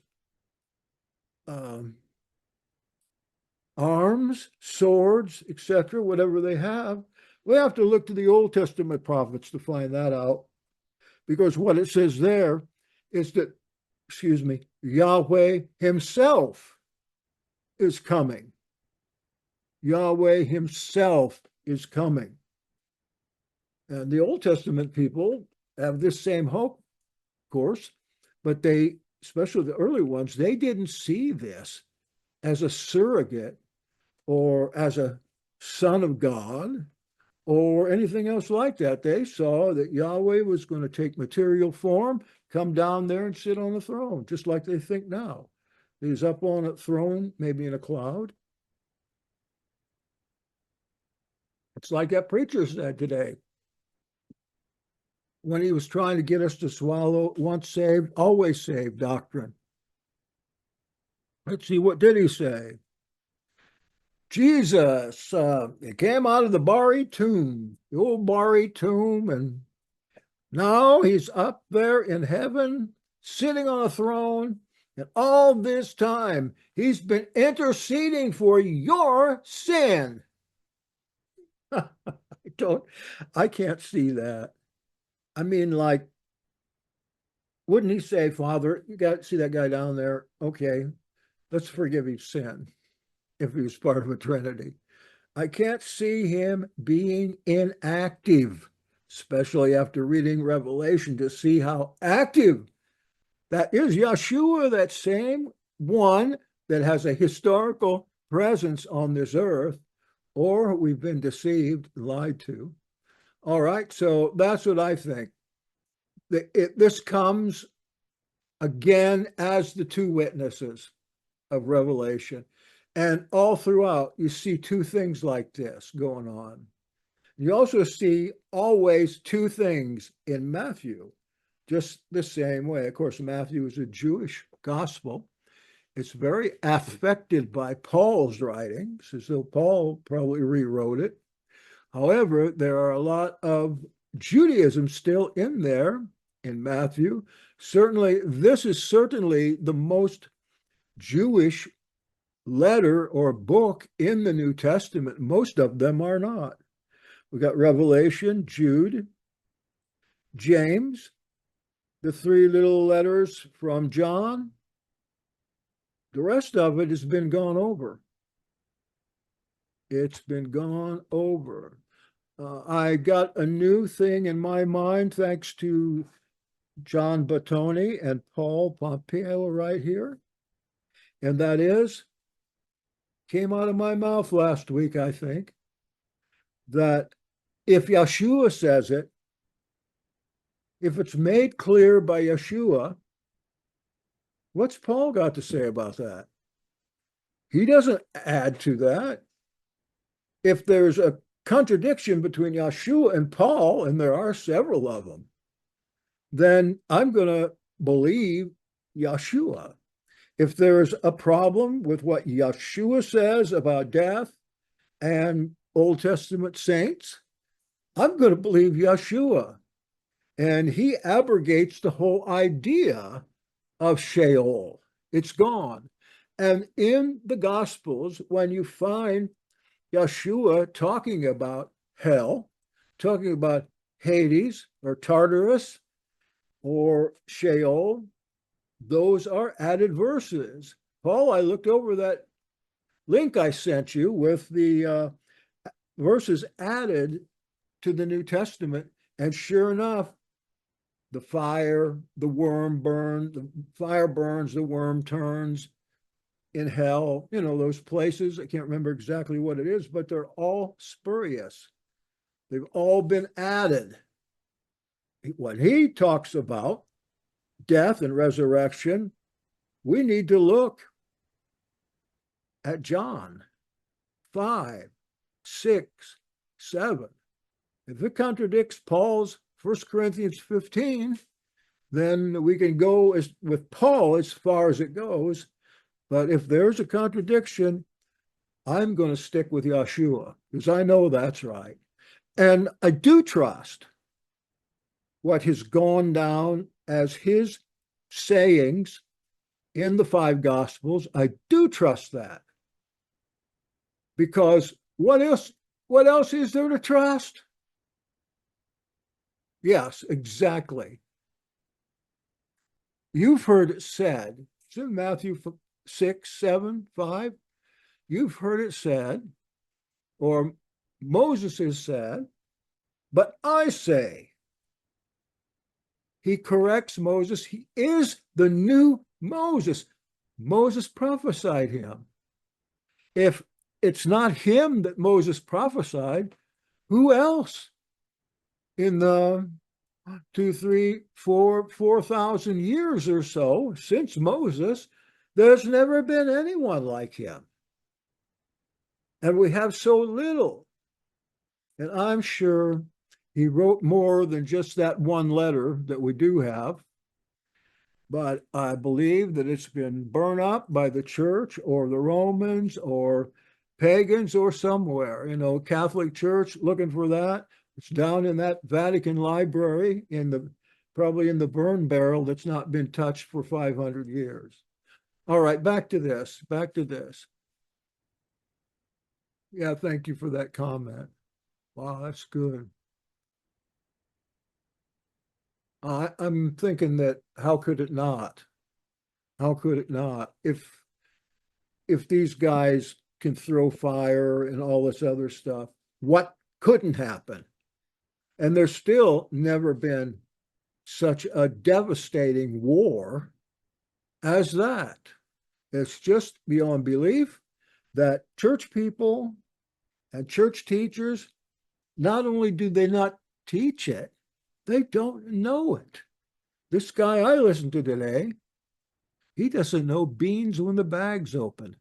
arms, swords, etc., whatever they have, we have to look to the Old Testament prophets to find that out, because what it says there is that, Yahweh himself is coming. Yahweh himself is coming. And the Old Testament people have this same hope, of course, but they, especially the early ones, they didn't see this as a surrogate or as a son of God or anything else like that. They saw that Yahweh was going to take material form, come down there and sit on the throne, just like they think now. He's up on a throne, maybe in a cloud. It's like that preacher said today, when he was trying to get us to swallow once saved, always saved doctrine. Let's see, what did he say? Jesus, he came out of the Bari tomb, the old Bari tomb, and now he's up there in heaven, sitting on a throne, and all this time he's been interceding for your sin. I can't see that. I mean, like, wouldn't he say, Father, you got to see that guy down there? Okay, let's forgive his sin if he was part of a Trinity. I can't see him being inactive, especially after reading Revelation, to see how active that is. Yahshua, that same one that has a historical presence on this earth, or we've been deceived, lied to. All right, so that's what I think. This comes again as the two witnesses of Revelation. And all throughout, you see two things like this going on. You also see always two things in Matthew, just the same way. Of course, Matthew is a Jewish gospel. It's very affected by Paul's writings, as though Paul probably rewrote it. However, there are a lot of Judaism still in there in Matthew. Certainly, this is certainly the most Jewish letter or book in the New Testament. Most of them are not. We got Revelation, Jude, James, the three little letters from John. The rest of it has been gone over. It's been gone over. I got a new thing in my mind thanks to John Bottoni and Paul Pompeo right here. And that is, came out of my mouth last week, I think, that if Yahshua says it, if it's made clear by Yahshua, what's Paul got to say about that? He doesn't add to that. If there's a contradiction between Yahshua and Paul, and there are several of them, then I'm going to believe Yahshua. If there's a problem with what Yahshua says about death and Old Testament saints, I'm going to believe Yahshua. And he abrogates the whole idea of Sheol. It's gone. And in the Gospels, when you find Yahshua talking about hell, talking about Hades or Tartarus or Sheol, those are added verses. Paul, I looked over that link I sent you with the verses added to the New Testament, and sure enough, the fire, the worm burns, the fire burns, the worm turns in hell, those places. I can't remember exactly what it is, but they're all spurious. They've all been added. When he talks about death and resurrection, we need to look at John 5, 6, 7. If it contradicts Paul's 1 Corinthians 15, then we can go with Paul as far as it goes. But if there's a contradiction, I'm going to stick with Yahshua because I know that's right. And I do trust what has gone down as his sayings in the 5 Gospels. I do trust that. Because what else is there to trust? Yes, exactly. You've heard it said, it's in Matthew 6, 7, 5. You've heard it said, or Moses has said, but I say, he corrects Moses. He is the new Moses. Moses prophesied him. If it's not him that Moses prophesied, who else in the 4,000 years or so since Moses, there's never been anyone like him. And we have so little. And I'm sure he wrote more than just that one letter that we do have. But I believe that it's been burned up by the church or the Romans or pagans or somewhere, Catholic Church looking for that. It's down in that Vatican library probably in the burn barrel that's not been touched for 500 years. All right, back to this. Yeah, thank you for that comment. Wow, that's good. I'm thinking that how could it not? How could it not? If these guys can throw fire and all this other stuff, what couldn't happen? And there's still never been such a devastating war as that. It's just beyond belief that church people and church teachers, not only do they not teach it, they don't know it. This guy I listened to today, he doesn't know beans when the bag's open,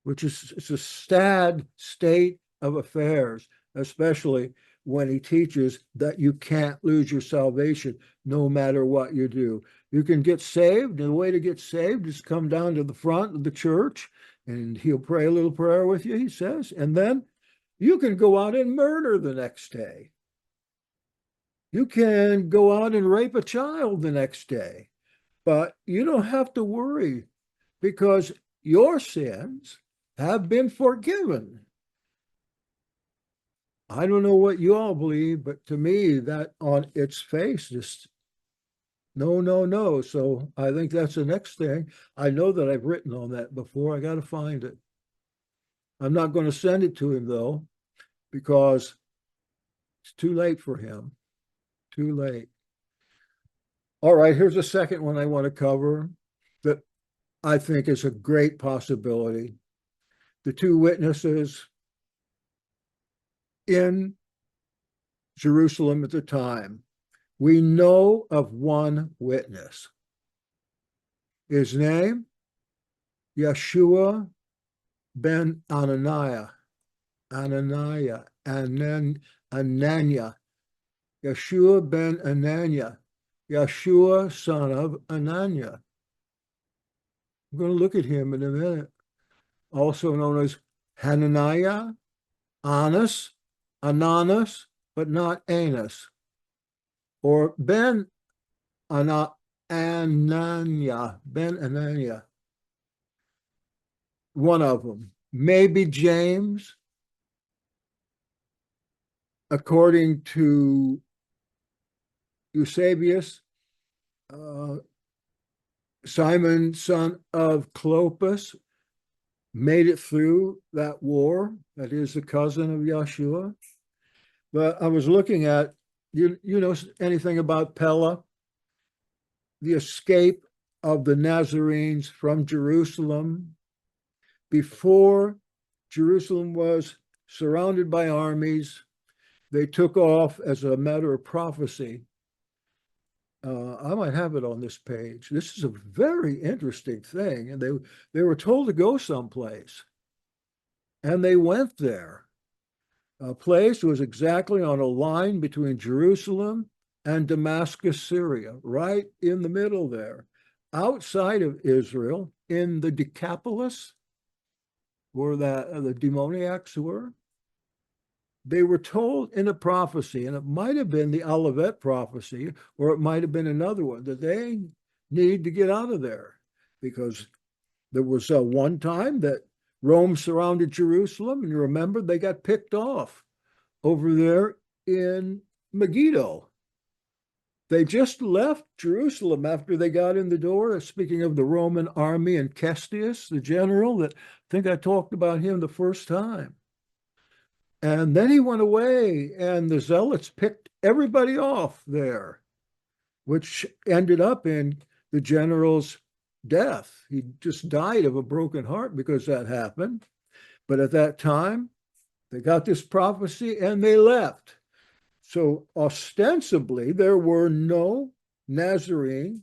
which is it's a sad state of affairs, especially when he teaches that you can't lose your salvation no matter what you do. You can get saved, and the way to get saved is come down to the front of the church, and he'll pray a little prayer with you, he says, and then you can go out and murder the next day. You can go out and rape a child the next day, but you don't have to worry because your sins have been forgiven. I don't know what you all believe, but to me, that on its face, just no. So I think that's the next thing. I know that I've written on that before. I got to find it. I'm not going to send it to him, though, because it's too late for him. Too late. All right, here's a second one I want to cover that I think is a great possibility. The 2 witnesses in Jerusalem at the time. We know of one witness. His name, Yahshua ben Ananiah, Ananiah, Ananiah, Yahshua ben Ananiah, Yahshua son of Ananiah. I'm going to look at him in a minute. Also known as Hananiah, Ananias, but not Anus, or Ananiah, Ben Ananiah, one of them. Maybe James, according to Eusebius, Simon, son of Clopas, made it through that war. That is the cousin of Yahshua. But I was looking at, you know anything about Pella? The escape of the Nazarenes from Jerusalem before Jerusalem was surrounded by armies. They took off as a matter of prophecy. I might have it on this page. This is a very interesting thing. And they were told to go someplace. And they went there. A place was exactly on a line between Jerusalem and Damascus, Syria, right in the middle there. Outside of Israel, in the Decapolis, where the demoniacs were, they were told in a prophecy, and it might have been the Olivet prophecy, or it might have been another one, that they need to get out of there, because there was one time that Rome surrounded Jerusalem, and you remember they got picked off over there in Megiddo. They just left Jerusalem after they got in the door. Speaking of the Roman army and Cestius, the general, that I think I talked about him the first time. And then he went away, and the zealots picked everybody off there, which ended up in the general's death. He just died of a broken heart because that happened. But at that time, they got this prophecy and they left. So ostensibly, there were no Nazarene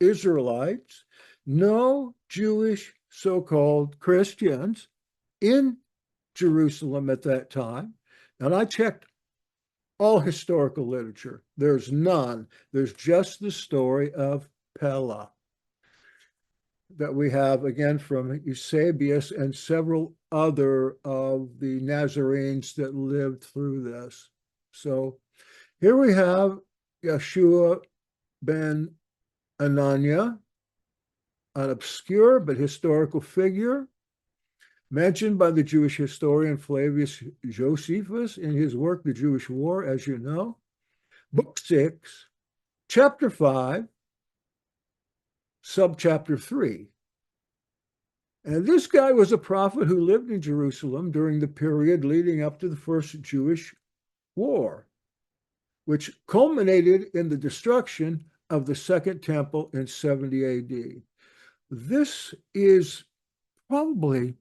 Israelites, no Jewish so-called Christians in Jerusalem at that time. And I checked all historical literature. There's none. There's just the story of Pella that we have, again, from Eusebius and several other of the Nazarenes that lived through this. So here we have Yahshua ben Ananiah, an obscure but historical figure mentioned by the Jewish historian Flavius Josephus in his work, The Jewish War, as you know. Book 6, chapter 5, subchapter 3. And this guy was a prophet who lived in Jerusalem during the period leading up to the first Jewish war, which culminated in the destruction of the Second Temple in 70 AD. This is probably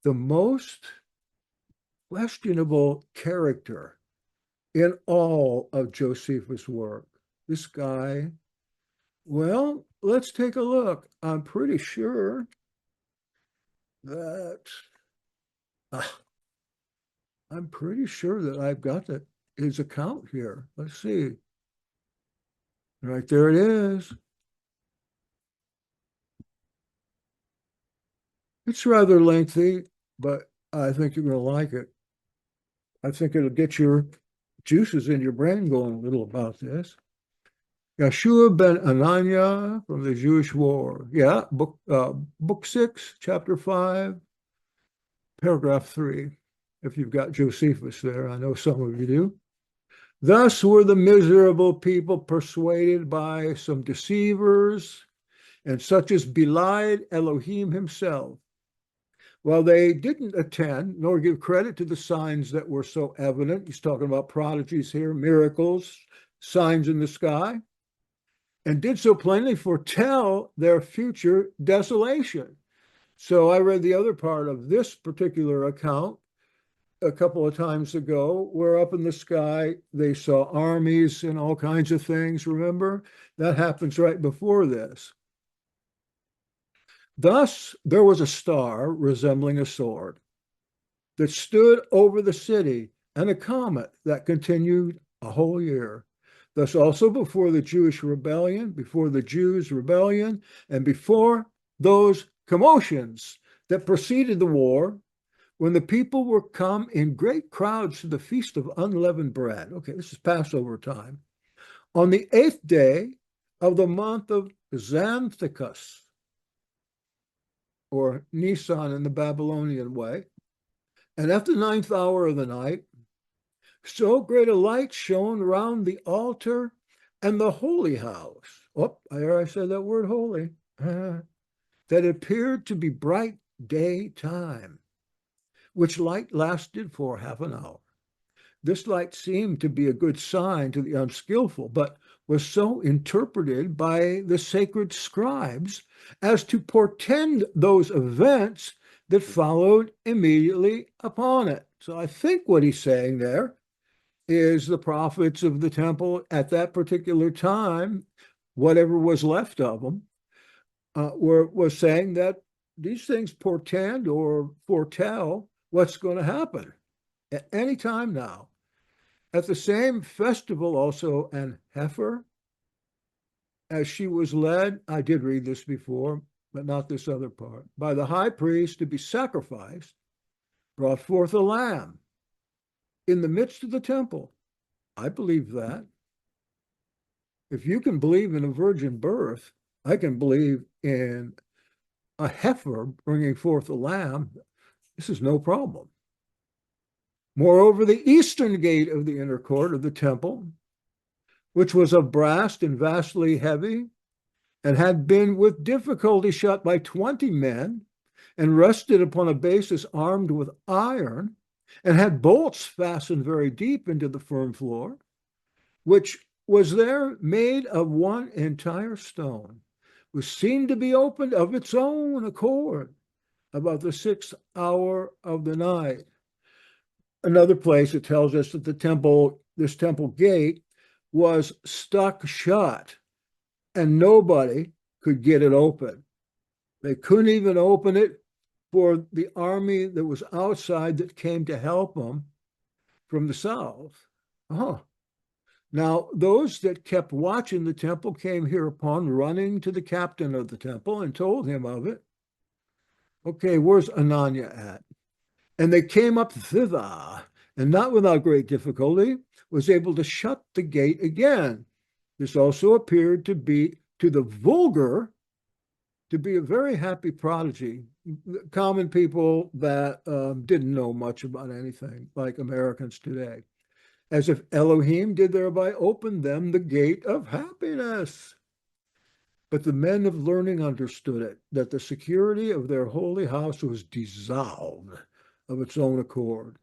the most questionable character in all of Josephus' work. This guy, well, let's take a look. I'm pretty sure that I've got his account here. Let's see. Right there it is. It's rather lengthy, but I think you're going to like it. I think it'll get your juices in your brain going a little about this. Yahshua ben Ananiah from the Jewish War. Yeah, book 6, chapter 5, paragraph 3. If you've got Josephus there, I know some of you do. Thus were the miserable people persuaded by some deceivers, and such as belied Elohim himself. While they didn't attend nor give credit to the signs that were so evident, he's talking about prodigies here, miracles, signs in the sky, and did so plainly foretell their future desolation. So I read the other part of this particular account a couple of times ago, where up in the sky they saw armies and all kinds of things. Remember? That happens right before this. Thus, there was a star resembling a sword that stood over the city, and a comet that continued a whole year. Thus also before the Jewish rebellion, before the Jews' rebellion, and before those commotions that preceded the war, when the people were come in great crowds to the feast of unleavened bread. Okay, this is Passover time. On the 8th day of the month of Xanthicus, or Nisan in the Babylonian way, and at the 9th hour of the night, so great a light shone round the altar and the holy house. Oh, I said that word holy. That appeared to be bright daytime, which light lasted for half an hour. This light seemed to be a good sign to the unskillful, but was so interpreted by the sacred scribes as to portend those events that followed immediately upon it. So I think what he's saying there is the prophets of the temple at that particular time, whatever was left of them, was saying that these things portend or foretell what's going to happen at any time now. At the same festival also an heifer, as she was led, I did read this before, but not this other part, by the high priest to be sacrificed, brought forth a lamb in the midst of the temple. I believe that. If you can believe in a virgin birth, I can believe in a heifer bringing forth a lamb. This is no problem. Moreover, the eastern gate of the inner court of the temple, which was of brass and vastly heavy, and had been with difficulty shut by 20 men, and rested upon a basis armed with iron, and had bolts fastened very deep into the firm floor, which was there made of one entire stone, was seen to be opened of its own accord about the 6th hour of the night. Another place it tells us that this temple gate was stuck shut and nobody could get it open. They couldn't even open it for the army that was outside that came to help them from the south. Now, those that kept watching the temple came hereupon running to the captain of the temple and told him of it. Okay, where's Ananias at? And they came up thither, and not without great difficulty, was able to shut the gate again. This also appeared to be, to the vulgar, to be a very happy prodigy. Common people that didn't know much about anything, like Americans today. As if Elohim did thereby open them the gate of happiness. But the men of learning understood it, that the security of their holy house was dissolved of its own accord,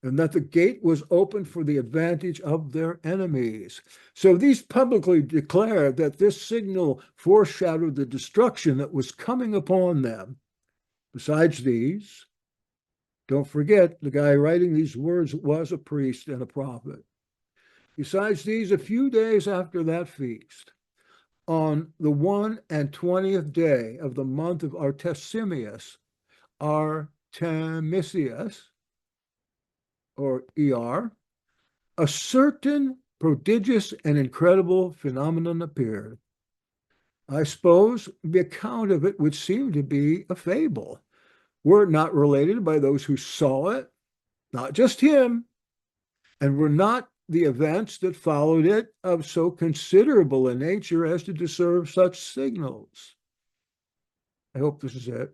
and that the gate was opened for the advantage of their enemies. So these publicly declared that this signal foreshadowed the destruction that was coming upon them. Besides these, don't forget, the guy writing these words was a priest and a prophet. Besides these, a few days after that feast, on the 21st day of the month of Artemisius, or ER, a certain prodigious and incredible phenomenon appeared. I suppose the account of it would seem to be a fable, were it not related by those who saw it, not just him, and were not the events that followed it of so considerable a nature as to deserve such signals. I hope this is it.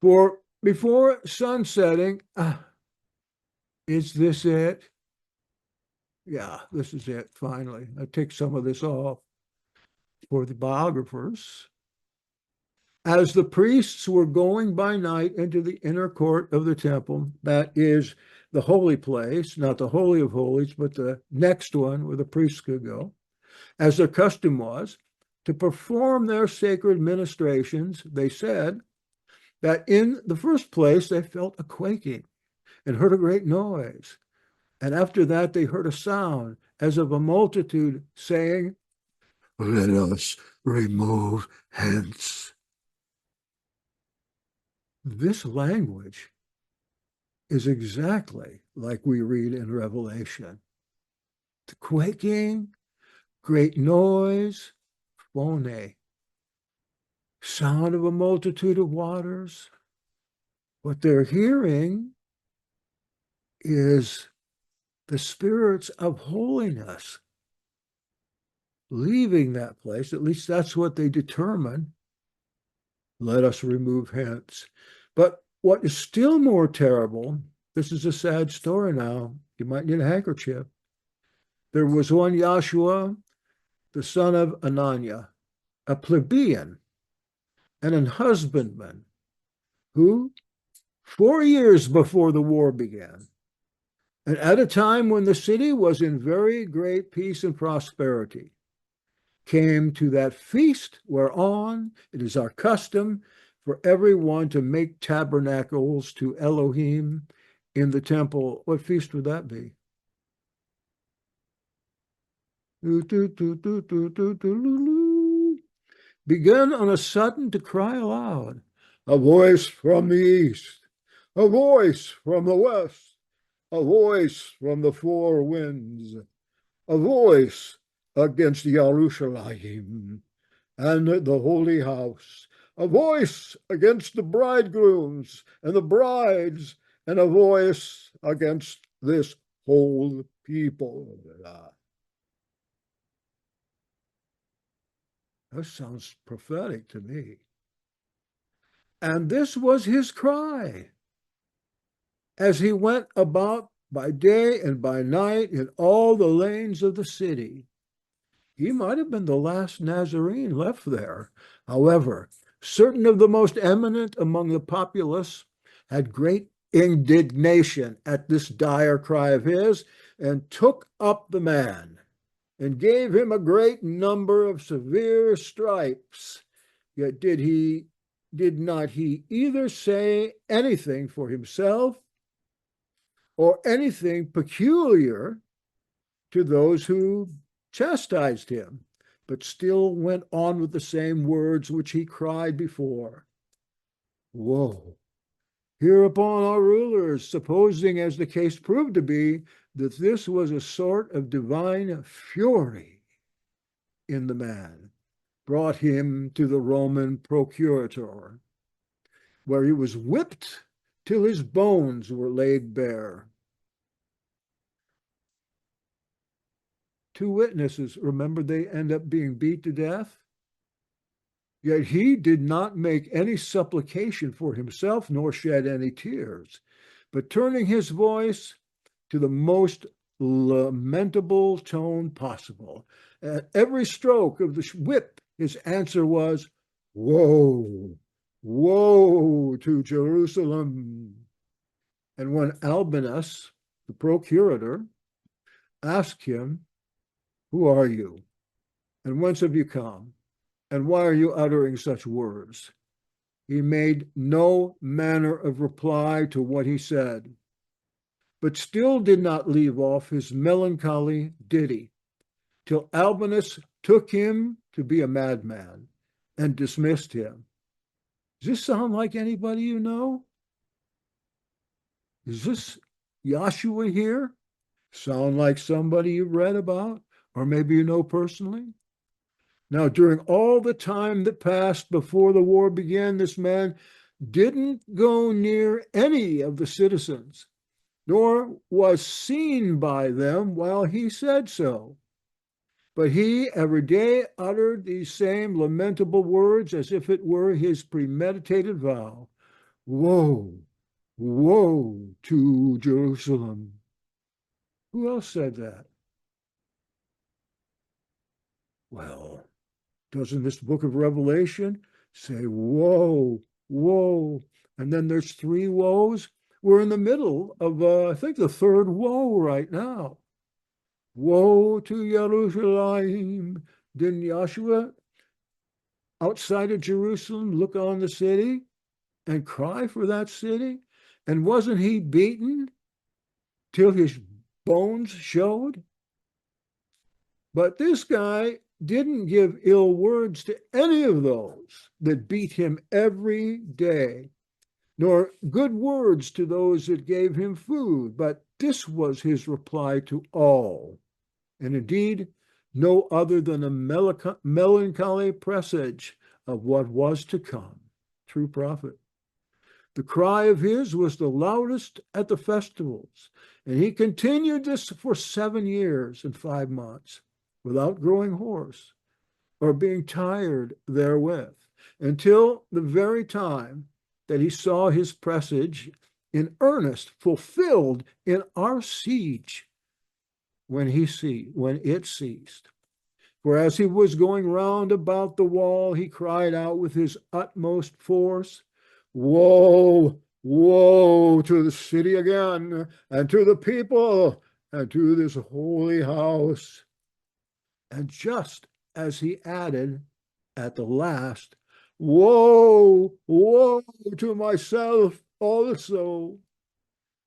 For before sunsetting, is this it? Yeah, this is it, finally. I take some of this off for the biographers. As the priests were going by night into the inner court of the temple, that is the holy place, not the Holy of Holies, but the next one where the priests could go, as their custom was, to perform their sacred ministrations, they said that in the first place they felt a quaking and heard a great noise. And after that they heard a sound as of a multitude saying, "Let us remove hence." This language is exactly like we read in Revelation. The quaking, great noise, phone, sound of a multitude of waters. What they're hearing is the spirits of holiness leaving that place. At least that's what they determine. Let us remove hence. But what is still more terrible, this is a sad story now. You might need a handkerchief. There was one Yahshua, the son of Ananiah, a plebeian and an husbandman, who 4 years before the war began, and at a time when the city was in very great peace and prosperity, came to that feast whereon it is our custom for everyone to make tabernacles to Elohim in the temple. What feast would that be? Began on a sudden to cry aloud, a voice from the east, a voice from the west, a voice from the four winds, a voice against Jerusalem and the holy house, a voice against the bridegrooms and the brides, and a voice against this whole people. That sounds prophetic to me. And this was his cry as he went about by day and by night in all the lanes of the city. He might have been the last Nazarene left there. However, certain of the most eminent among the populace had great indignation at this dire cry of his, and took up the man and gave him a great number of severe stripes. Yet did not he either say anything for himself or anything peculiar to those who chastised him, but still went on with the same words which he cried before. Woe! Hereupon our rulers, supposing, as the case proved to be, that this was a sort of divine fury in the man, brought him to the Roman procurator, where he was whipped till his bones were laid bare. 2 witnesses, remember, they end up being beat to death? Yet he did not make any supplication for himself, nor shed any tears, but turning his voice to the most lamentable tone possible, at every stroke of the whip, his answer was, Woe, woe to Jerusalem. And when Ananias, the procurator, asked him, Who are you? And whence have you come? And why are you uttering such words? He made no manner of reply to what he said, but still did not leave off his melancholy ditty, till Ananias took him to be a madman and dismissed him. Does this sound like anybody you know? Is this Yahshua here? Sound like somebody you've read about, or maybe you know personally? Now, during all the time that passed before the war began, this man didn't go near any of the citizens, nor was seen by them while he said so. But he every day uttered these same lamentable words as if it were his premeditated vow. Woe, woe to Jerusalem. Who else said that? Well, doesn't this book of Revelation say, woe, woe? And then there's 3 woes. We're in the middle of, I think, the 3rd woe right now. Woe to Jerusalem. Didn't Yahshua, outside of Jerusalem, look on the city and cry for that city? And wasn't he beaten till his bones showed? But this guy didn't give ill words to any of those that beat him every day, nor good words to those that gave him food, but this was his reply to all, and indeed no other than a melancholy presage of what was to come. True prophet. The cry of his was the loudest at the festivals, and he continued this for 7 years and 5 months without growing hoarse or being tired therewith, until the very time that he saw his presage in earnest fulfilled in our siege, when it ceased. For as he was going round about the wall, he cried out with his utmost force, Woe, woe to the city again, and to the people, and to this holy house. And just as he added at the last, Woe, woe to myself also,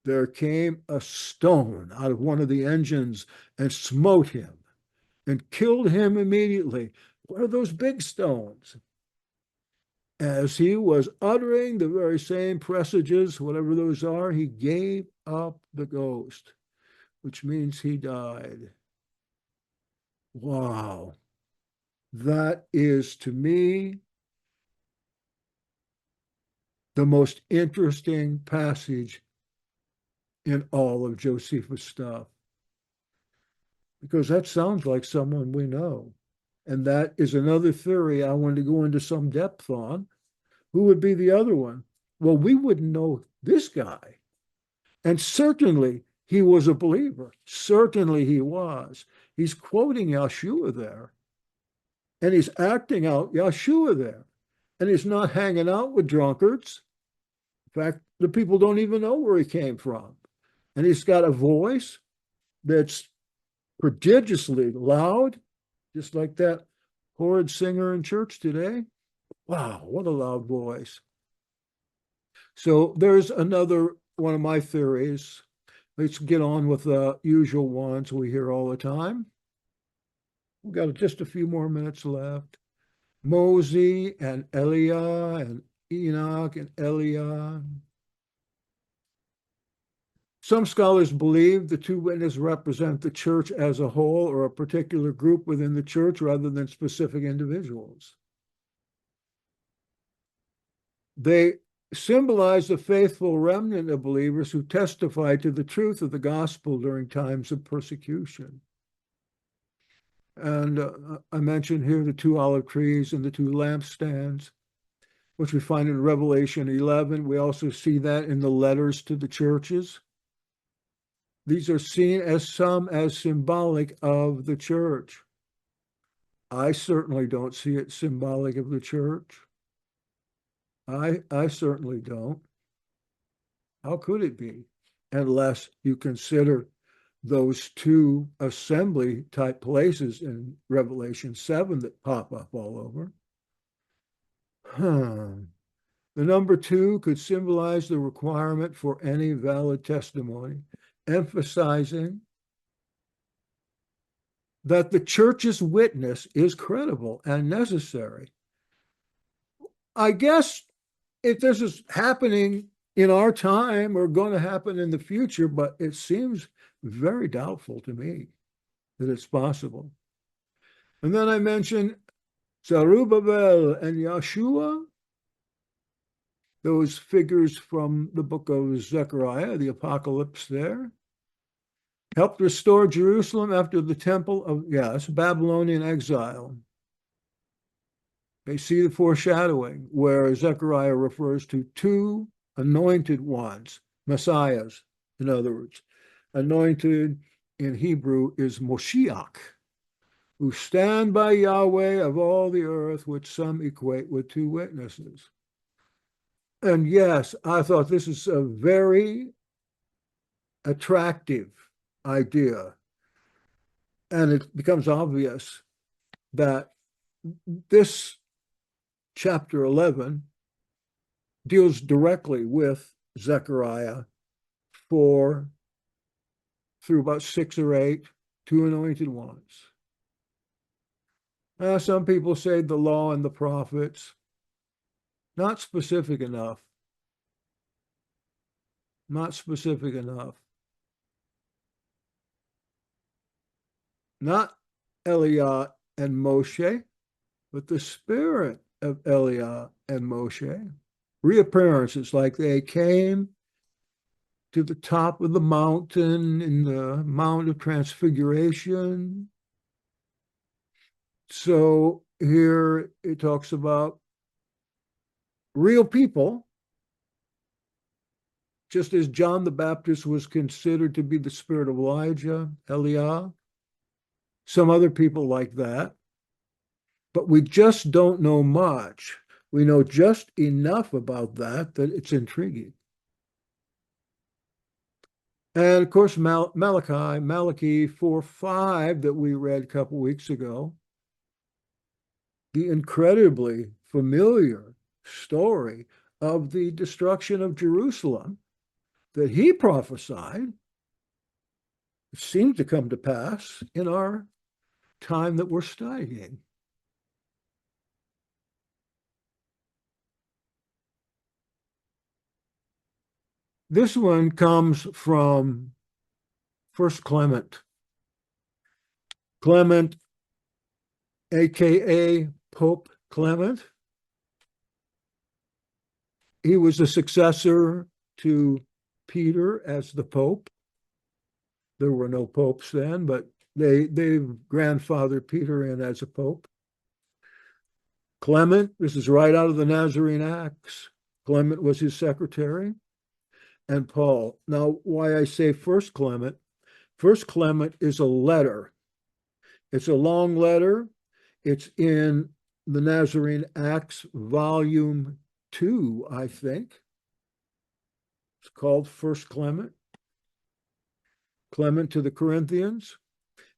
there came a stone out of one of the engines and smote him and killed him immediately. What are those big stones? As he was uttering the very same presages, whatever those are, he gave up the ghost, which means he died. Wow. That is, to me, the most interesting passage in all of Josephus' stuff, because that sounds like someone we know. And that is another theory I wanted to go into some depth on. Who would be the other one? Well, we wouldn't know this guy. And certainly he was a believer. Certainly he was. He's quoting Yahshua there. And he's acting out Yahshua there. And he's not hanging out with drunkards. In fact, the people don't even know where he came from. And he's got a voice that's prodigiously loud, just like that horrid singer in church today. Wow, what a loud voice. So there's another one of my theories. Let's get on with the usual ones we hear all the time. We've got just a few more minutes left. Mosey and Eliah and Enoch and Eliah. Some scholars believe the two witnesses represent the church as a whole or a particular group within the church rather than specific individuals. They symbolize the faithful remnant of believers who testify to the truth of the gospel during times of persecution. And I mentioned here the 2 olive trees and the 2 lampstands, which we find in Revelation 11. We also see that in the letters to the churches. These are seen as symbolic of the church. I certainly don't see it symbolic of the church. I certainly don't. How could it be? Unless you consider those 2 assembly type places in Revelation 7 that pop up all over. The number 2 could symbolize the requirement for any valid testimony, emphasizing that the church's witness is credible and necessary. I guess if this is happening in our time or going to happen in the future, but it seems very doubtful to me that it's possible. And then I mentioned Zerubbabel and Yahshua, those figures from the book of Zechariah, the apocalypse there, helped restore Jerusalem after the temple of, Babylonian exile. They see the foreshadowing where Zechariah refers to 2 anointed ones, messiahs, in other words. Anointed in Hebrew is Moshiach, who stand by Yahweh of all the earth, which some equate with 2 witnesses. And yes, I thought this is a very attractive idea. And it becomes obvious that this chapter 11 deals directly with Zechariah 4 through about 6 or 8, 2 anointed ones. Some people say the law and the prophets. Not specific enough. Not specific enough. Not Eliah and Moshe, but the spirit of Eliah and Moshe. reappearances, like they came to the top of the mountain in the Mount of Transfiguration. So here it talks about real people, just as John the Baptist was considered to be the spirit of Elijah, Eliah, some other people like that. But we just don't know much. We know just enough about that it's intriguing. And of course, Malachi 4:5 that we read a couple weeks ago, the incredibly familiar story of the destruction of Jerusalem that he prophesied, seemed to come to pass in our time that we're studying. This one comes from First Clement. Clement, aka Pope Clement. He was a successor to Peter as the Pope. There were no popes then, but they grandfathered Peter in as a Pope. Clement, this is right out of the Nazarene Acts. Clement was his secretary. And Paul. Now, why I say First Clement is a letter. It's a long letter. It's in the Nazarene Acts, volume 2, I think. It's called First Clement. Clement to the Corinthians.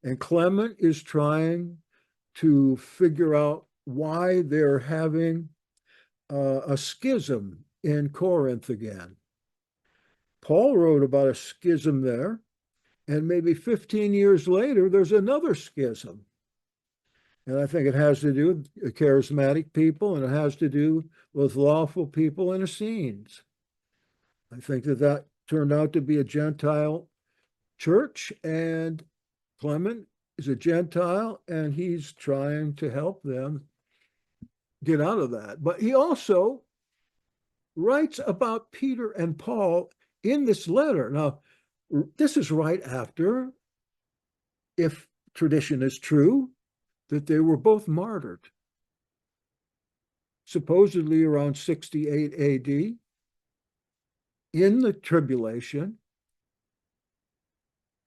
And Clement is trying to figure out why they're having a schism in Corinth again. Paul wrote about a schism there, and maybe 15 years later, there's another schism. And I think it has to do with charismatic people, and it has to do with lawful people in Essenes. I think that turned out to be a Gentile church, and Clement is a Gentile, and he's trying to help them get out of that. But he also writes about Peter and Paul in this letter. Now, this is right after, if tradition is true, that they were both martyred, supposedly around 68 AD, in the tribulation.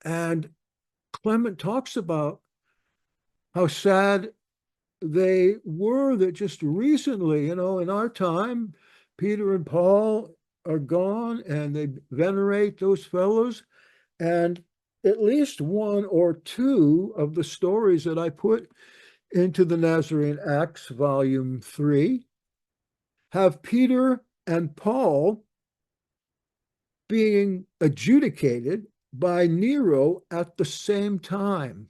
And Clement talks about how sad they were that just recently, in our time, Peter and Paul are gone, and they venerate those fellows. And at least one or two of the stories that I put into the Nazarene Acts, volume 3, have Peter and Paul being adjudicated by Nero at the same time,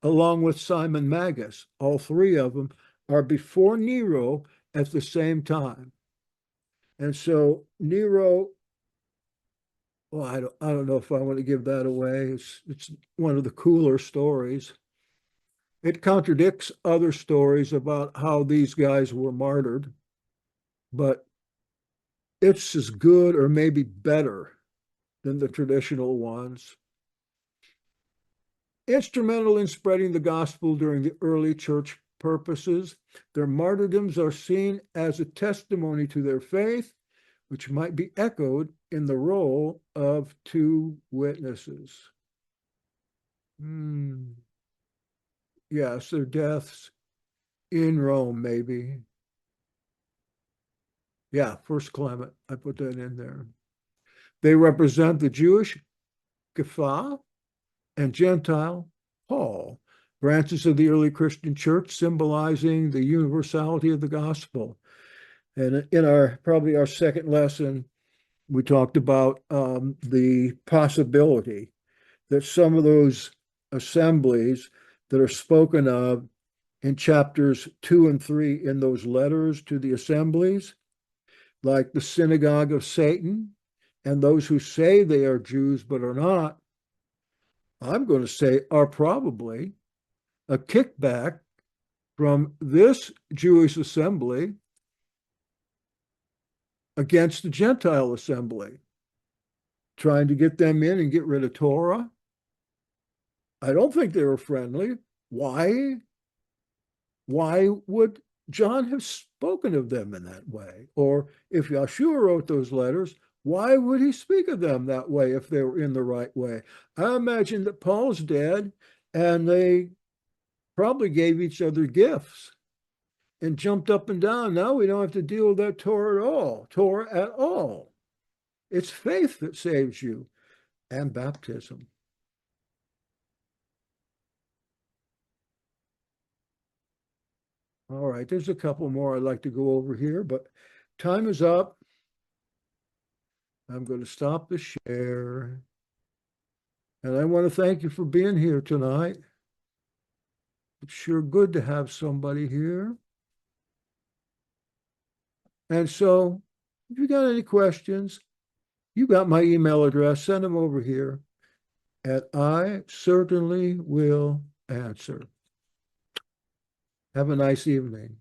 along with Simon Magus. All three of them are before Nero at the same time. And so Nero, well, I don't know if I want to give that away. It's one of the cooler stories. It contradicts other stories about how these guys were martyred, but it's as good or maybe better than the traditional ones. Instrumental in spreading the gospel during the early church purposes, their martyrdoms are seen as a testimony to their faith, which might be echoed in the role of two witnesses. Yes, their deaths in Rome, maybe. Yeah, First Clement, I put that in there. They represent the Jewish Kepha and Gentile Paul, branches of the early Christian church, symbolizing the universality of the gospel. And in probably our second lesson, we talked about the possibility that some of those assemblies that are spoken of in chapters 2 and 3 in those letters to the assemblies, like the synagogue of Satan and those who say they are Jews but are not, I'm going to say are probably a kickback from this Jewish assembly against the Gentile assembly, trying to get them in and get rid of Torah. I don't think they were friendly. Why? Why would John have spoken of them in that way? Or if Yahshua wrote those letters, why would he speak of them that way if they were in the right way? I imagine that Paul's dead and they probably gave each other gifts and jumped up and down. Now we don't have to deal with that Torah at all. It's faith that saves you and baptism. All right, there's a couple more I'd like to go over here, but time is up. I'm going to stop the share. And I want to thank you for being here tonight. It's sure good to have somebody here. And so, if you got any questions, you got my email address, send them over here, and I certainly will answer. Have a nice evening.